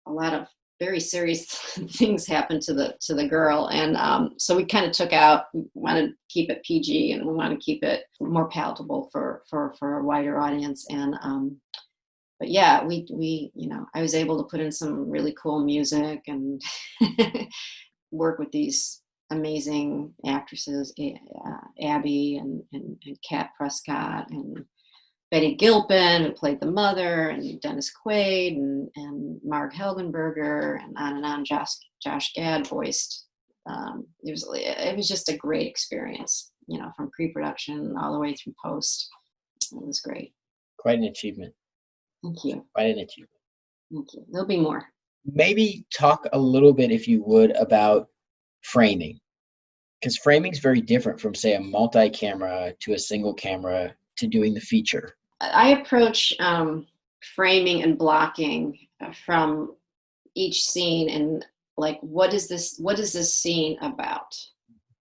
a lot of very serious things happened to the girl, and so we kind of wanted to keep it PG, and we want to keep it more palatable for a wider audience. And but yeah, we I was able to put in some really cool music and work with these amazing actresses, Abby and Kat Prescott, and Betty Gilpin, who played the mother, and Dennis Quaid, and Marg Helgenberger, and on. Josh Gad voiced. It was just a great experience, from pre-production all the way through post. It was great. Quite an achievement. Thank you. Quite an achievement. Thank you. There'll be more. Maybe talk a little bit, if you would, about framing, because framing is very different from, say, a multi-camera to a single camera to doing the feature. I approach framing and blocking from each scene, and like, what is this scene about,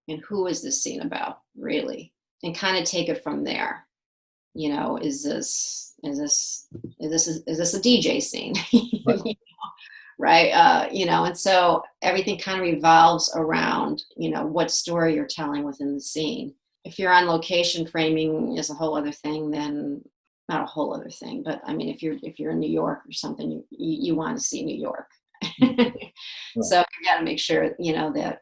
and who is this scene about, really, and kind of take it from there. Is this a DJ scene? Right. Right. And so everything kind of revolves around, what story you're telling within the scene. If you're on location, framing is a whole other thing. Then, not a whole other thing, but I mean, if you're in New York or something, you want to see New York. Right. So you got to make sure that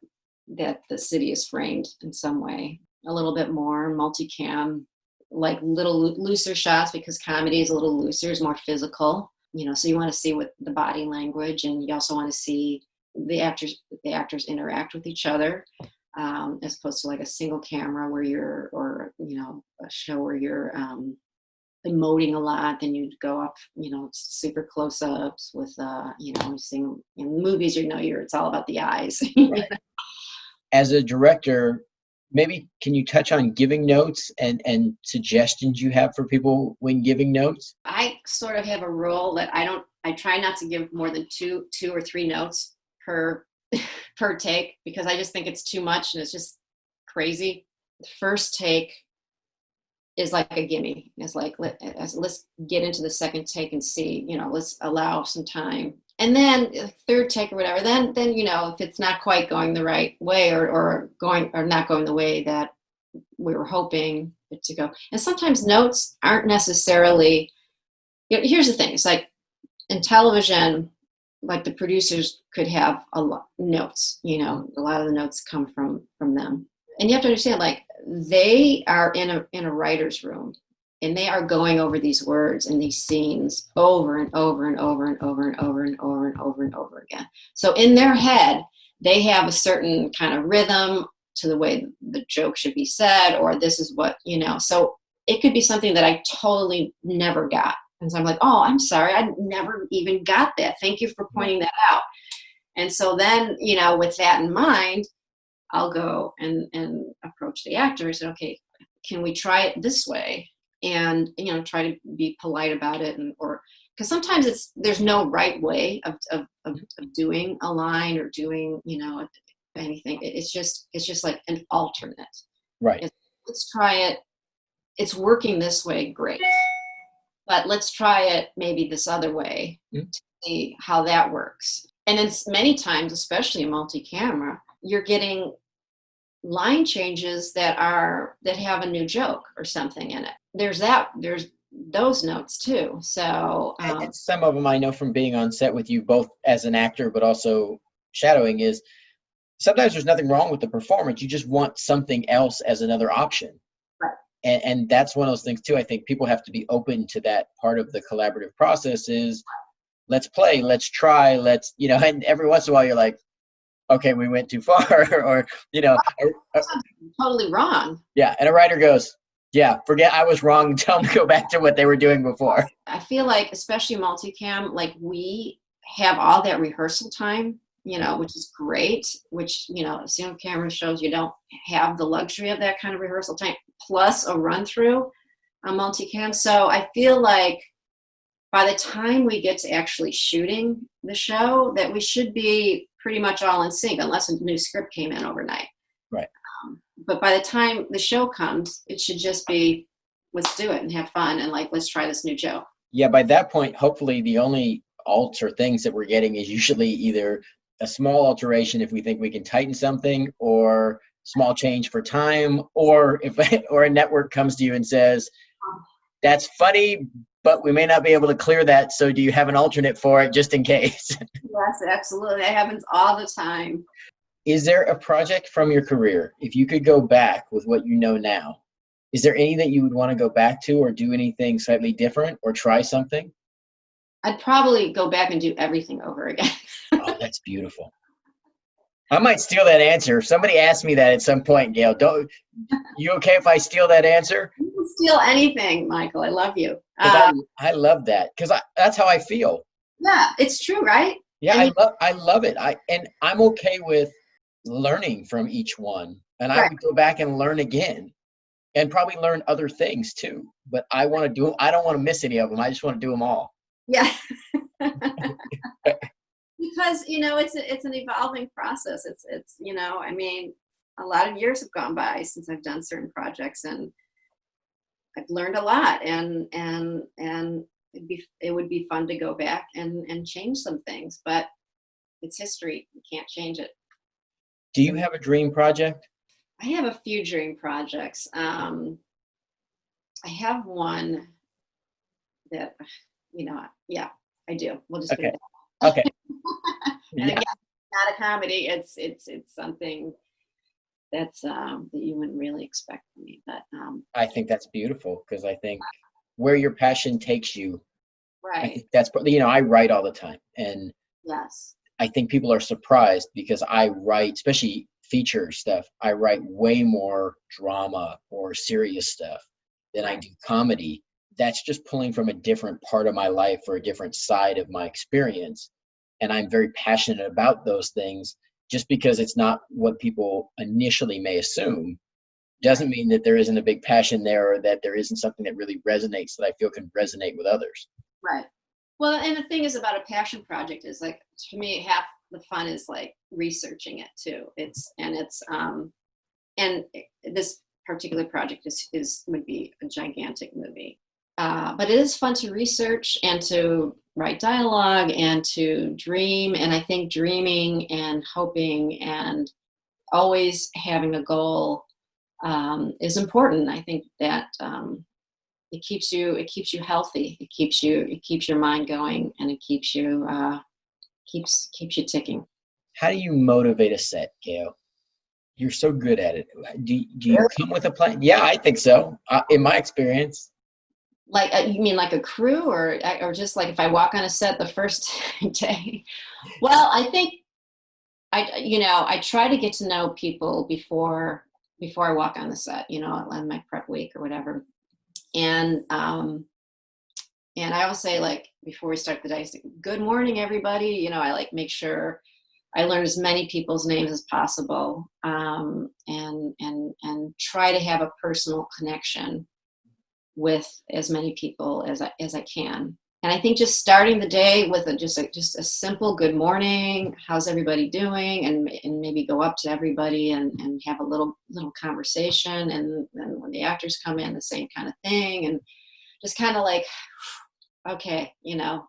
the city is framed in some way. A little bit more multicam, like little looser shots, because comedy is a little looser, is more physical. So you want to see what the body language, and you also want to see the actors interact with each other, as opposed to like a single camera or a show where you're emoting a lot. Then you'd go up, super close-ups with, seeing in movies, it's all about the eyes. Right. As a director, maybe can you touch on giving notes and suggestions you have for people when giving notes? I sort of have a rule that I try not to give more than two or three notes per take, because I just think it's too much and it's just crazy. The first take, is like a gimme. It's like, let's get into the second take and see, let's allow some time. And then third take or whatever, then, if it's not quite going the right way or not going the way that we were hoping it to go. And sometimes notes aren't necessarily, here's the thing. It's like in television, like the producers could have a lot notes, a lot of the notes come from them. And you have to understand, like, they are in a writer's room and they are going over these words and these scenes over and over and over and over and over and over and over and over again. So in their head, they have a certain kind of rhythm to the way the joke should be said, or this is what, so it could be something that I totally never got. And so I'm like, oh, I'm sorry, I never even got that. Thank you for pointing that out. And so then, with that in mind, I'll go and approach the actor and say, okay, can we try it this way? And, try to be polite about it. Or because sometimes there's no right way of doing a line or doing, anything. It's just like an alternate. Right. Let's try it. It's working this way. Great. But let's try it maybe this other way to see how that works. And it's many times, especially in multi-camera, you're getting line changes that have a new joke or something in it. There's those notes too. So and some of them I know from being on set with you, both as an actor but also shadowing, is sometimes there's nothing wrong with the performance. You just want something else as another option. Right. And that's one of those things too. I think people have to be open to that part of the collaborative process is let's play, let's try, and every once in a while you're like, okay, we went too far, or, totally wrong. Yeah. And a writer goes, yeah, forget I was wrong. Tell them to go back to what they were doing before. I feel like, especially multicam, like we have all that rehearsal time, which is great, which, single camera shows you don't have the luxury of that kind of rehearsal time, plus a run through on multicam. So I feel like by the time we get to actually shooting the show, that we should be pretty much all in sync, unless a new script came in overnight. Right. But by the time the show comes, it should just be, let's do it and have fun, and like, let's try this new joke. Yeah, by that point, hopefully the only alter things that we're getting is usually either a small alteration if we think we can tighten something, or small change for time, or if a network comes to you and says, that's funny, but we may not be able to clear that, so do you have an alternate for it just in case? Yes, absolutely. That happens all the time. Is there a project from your career, if you could go back with what you know now, is there any that you would want to go back to or do anything slightly different or try something? I'd probably go back and do everything over again. Oh, that's beautiful. I might steal that answer. If somebody asked me that at some point, Gail, you okay if I steal that answer? You can steal anything, Michael. I love you. I love that because that's how I feel. Yeah, it's true, right? Yeah, I love it. I'm okay with learning from each one, and I would go back and learn again, and probably learn other things too. But I want to do. I don't want to miss any of them. I just want to do them all. Yeah. Because it's an evolving process. It's I mean, a lot of years have gone by since I've done certain projects, and I've learned a lot, and it would be fun to go back and change some things, but it's history. You can't change it. Do you have a dream project? I have a few dream projects. I have one that, yeah, I do. We'll just put it that. Okay. And again, not a comedy. It's something that's that you wouldn't really expect from me. But I think that's beautiful because I think where your passion takes you. Right. I think that's I write all the time, and yes, I think people are surprised because I write, especially feature stuff. I write way more drama or serious stuff than I do comedy. That's just pulling from a different part of my life or a different side of my experience. And I'm very passionate about those things. Just because it's not what people initially may assume doesn't mean that there isn't a big passion there, or that there isn't something that really resonates that I feel can resonate with others. Right. Well, and the thing is about a passion project is, like, to me, half the fun is like researching it too. And this particular project would be a gigantic movie. But it is fun to research and to write dialogue and to dream. And I think dreaming and hoping and always having a goal is important. I think that it keeps you healthy. It keeps your mind going, and it keeps you ticking. How do you motivate a set, Gail? You're so good at it. Do you come with a plan? Yeah, I think so. In my experience. Like you mean like a crew, or just like if I walk on a set the first day? Well, I think I try to get to know people before I walk on the set, on my prep week or whatever. And I always say, like, before we start the day, I say, good morning, everybody. I like make sure I learn as many people's names as possible, and try to have a personal connection with as many people as I can. And I think just starting the day with just a simple good morning, how's everybody doing, and maybe go up to everybody and have a little conversation, and then when the actors come in, the same kind of thing, and just kind of like, okay, yeah.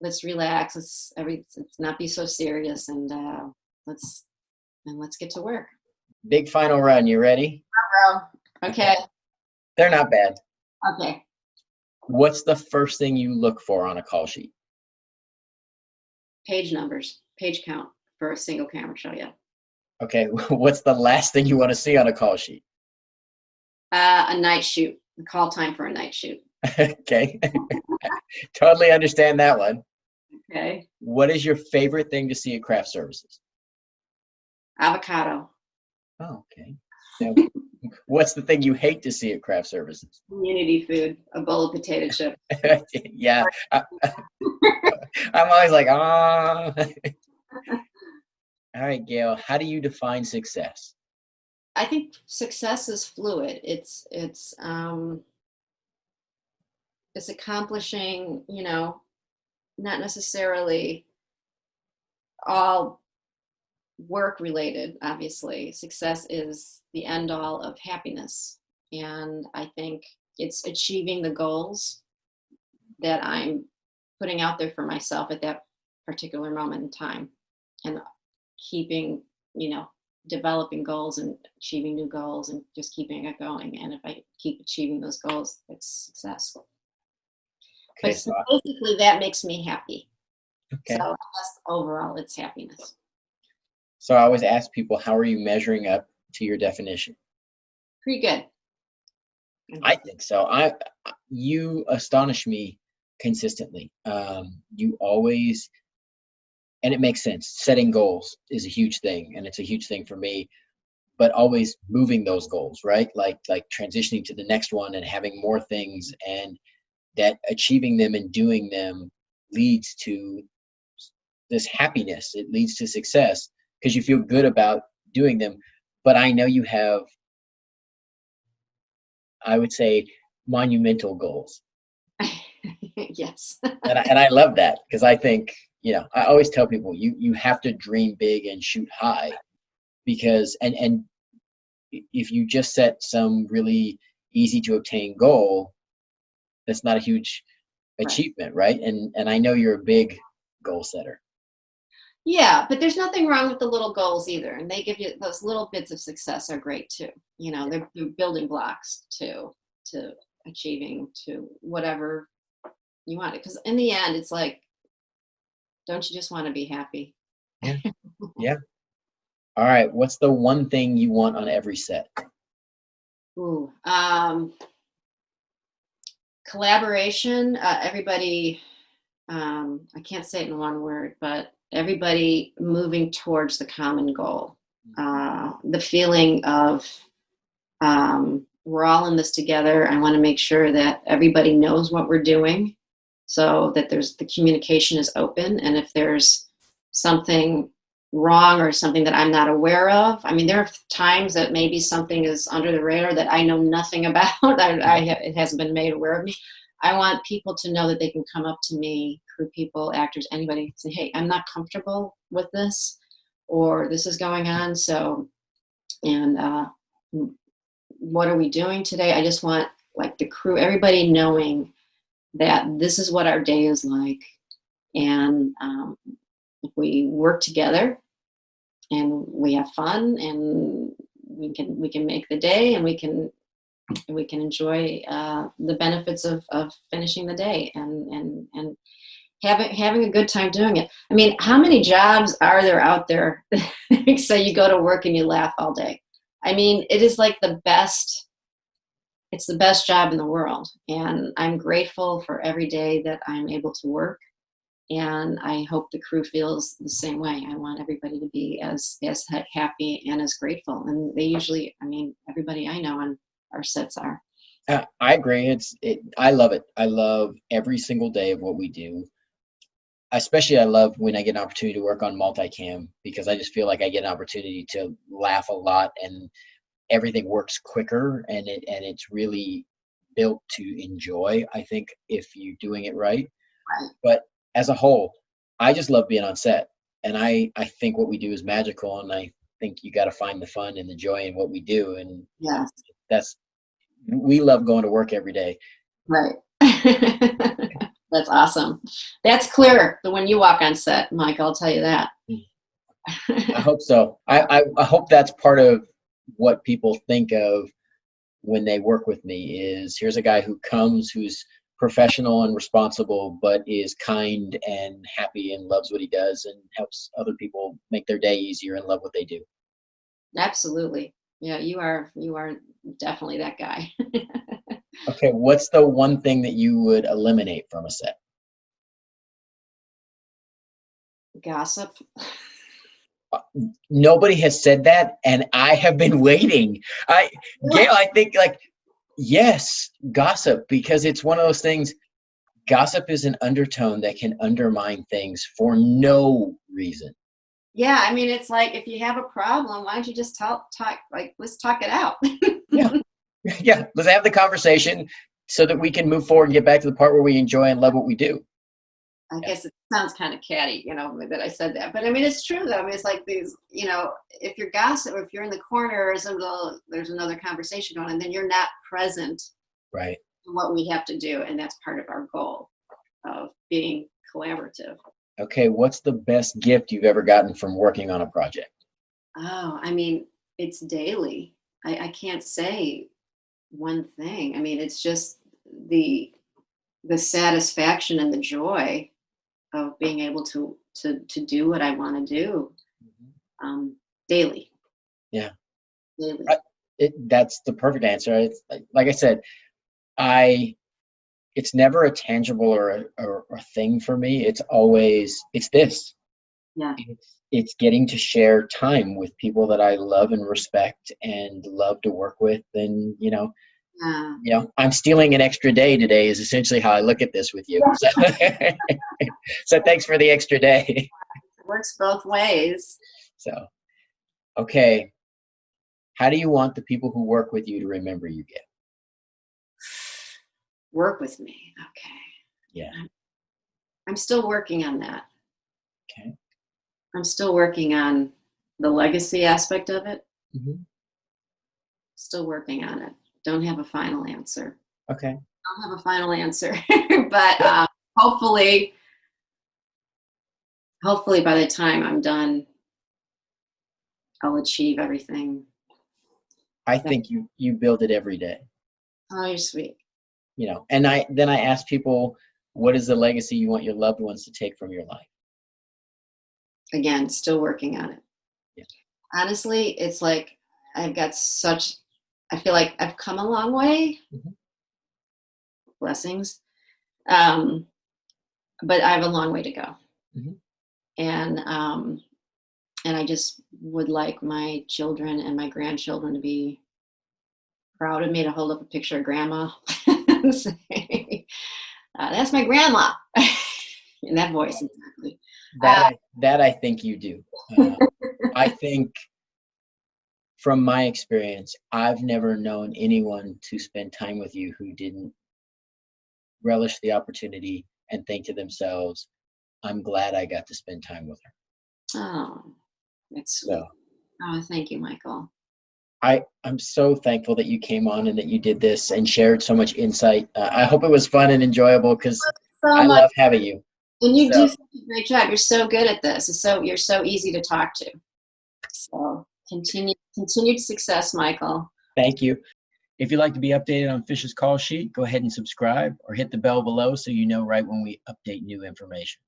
Let's relax. Let's not be so serious, and let's get to work. Big final run. You ready? Okay. They're not bad. Okay. What's the first thing you look for on a call sheet? Page numbers, page count for a single camera show. Yeah. Okay. What's the last thing you want to see on a call sheet? A night shoot. The call time for a night shoot. Okay. Totally understand that one. Okay. What is your favorite thing to see at craft services? Avocado. Oh, okay. Now, what's the thing you hate to see at craft services? Community food, a bowl of potato chips. Yeah. I'm always like, ah. All right, Gail, how do you define success? I think success is fluid. It's accomplishing, not necessarily all work related. Obviously, success is the end all of happiness. And I think it's achieving the goals that I'm putting out there for myself at that particular moment in time, and keeping, developing goals and achieving new goals and just keeping it going. And if I keep achieving those goals, it's success. Okay, but basically that makes me happy. Okay. So I guess overall it's happiness. So I always ask people, how are you measuring up to your definition? Pretty good. I think so. You astonish me consistently. You always, and it makes sense. Setting goals is a huge thing, and it's a huge thing for me. But always moving those goals, right? Like transitioning to the next one and having more things, and that achieving them and doing them leads to this happiness. It leads to success because you feel good about doing them. But I know you have, I would say, monumental goals. Yes. and I love that, because I think, I always tell people you have to dream big and shoot high, because and if you just set some really easy to obtain goal, that's not a huge achievement, right? And I know you're a big goal setter. Yeah, but there's nothing wrong with the little goals either, and they give you those little bits of success are great too. They're building blocks to achieving to whatever you want. Because in the end, it's like, don't you just want to be happy? Yeah. Yeah. All right. What's the one thing you want on every set? Ooh, collaboration. Everybody. I can't say it in one word, but everybody moving towards the common goal. The feeling of we're all in this together. I want to make sure that everybody knows what we're doing, so that the communication is open. And if there's something wrong or something that I'm not aware of, I mean, there are times that maybe something is under the radar that I know nothing about. It hasn't been made aware of me. I want people to know that they can come up to me, crew people, actors, anybody, say, hey, I'm not comfortable with this, or this is going on. So, and what are we doing today? I just want like the crew, everybody knowing that this is what our day is like. And if we work together and we have fun and we can make the day, and we can enjoy the benefits of finishing the day and having a good time doing it. I mean, how many jobs are there out there? So you go to work and you laugh all day. I mean, it is like it's the best job in the world. And I'm grateful for every day that I'm able to work. And I hope the crew feels the same way. I want everybody to be as happy and as grateful. And they usually, I mean, everybody I know on our sets are. I agree. I love it. I love every single day of what we do. Especially I love when I get an opportunity to work on Multicam, because I just feel like I get an opportunity to laugh a lot, and everything works quicker, and it's really built to enjoy, I think, if you're doing it right. Right. But as a whole, I just love being on set, and I think what we do is magical, and I think you got to find the fun and the joy in what we do, and Yes. we love going to work every day. Right. That's awesome. That's clear when you walk on set, Mike, I'll tell you that. I hope so. I hope that's part of what people think of when they work with me is, here's a guy who comes, who's professional and responsible, but is kind and happy and loves what he does and helps other people make their day easier and love what they do. Absolutely. Yeah, you are definitely that guy. Okay, what's the one thing that you would eliminate from a set? Gossip. Nobody has said that, and I have been waiting. Gail, I think, like, yes, gossip, because it's one of those things. Gossip is an undertone that can undermine things for no reason. Yeah, I mean, it's like, if you have a problem, why don't you just talk, like, let's talk it out. Yeah. Yeah, let's have the conversation so that we can move forward and get back to the part where we enjoy and love what we do. I guess it sounds kind of catty, that I said that, but I mean, it's true though. I mean, it's like these, if you're gossip, or if you're in the corner, or there's another conversation going on, and then you're not present Right. in what we have to do, and that's part of our goal of being collaborative. Okay, what's the best gift you've ever gotten from working on a project? Oh, I mean, it's daily. I can't say one thing. I mean, it's just the satisfaction and the joy of being able to do what I want to do daily. Yeah. Daily. That's the perfect answer. It's, like I said, it's never a tangible or a thing for me. It's always, it's this. Yeah. It's getting to share time with people that I love and respect and love to work with. And, I'm stealing an extra day today is essentially how I look at this with you. So, so thanks for the extra day. It works both ways. So, okay. How do you want the people who work with you to remember you, Gail? Work with me. Okay. Yeah. I'm still working on that. Okay. I'm still working on the legacy aspect of it. Mm-hmm. Still working on it. Don't have a final answer. Okay. Don't have a final answer, but hopefully by the time I'm done, I'll achieve everything. I think you build it every day. Oh, you're sweet. And then I ask people, what is the legacy you want your loved ones to take from your life? Again, still working on it. Yeah. Honestly, it's like I feel like I've come a long way. Mm-hmm. Blessings. But I have a long way to go. Mm-hmm. And I just would like my children and my grandchildren to be proud of me, to hold up a picture of grandma and say, that's my grandma. In that voice, exactly. That I think you do. I think from my experience, I've never known anyone to spend time with you who didn't relish the opportunity and think to themselves, I'm glad I got to spend time with her. Oh, that's sweet. So, Oh, thank you, Michael. I'm so thankful that you came on and that you did this and shared so much insight. I hope it was fun and enjoyable because So I much. love having you. And you So, do such a great job. You're so good at this. You're so easy to talk to. So continued success, Michael. thank you. If you'd like to be updated on Fish's call sheet, go ahead and subscribe or hit the bell below so you know right when we update new information.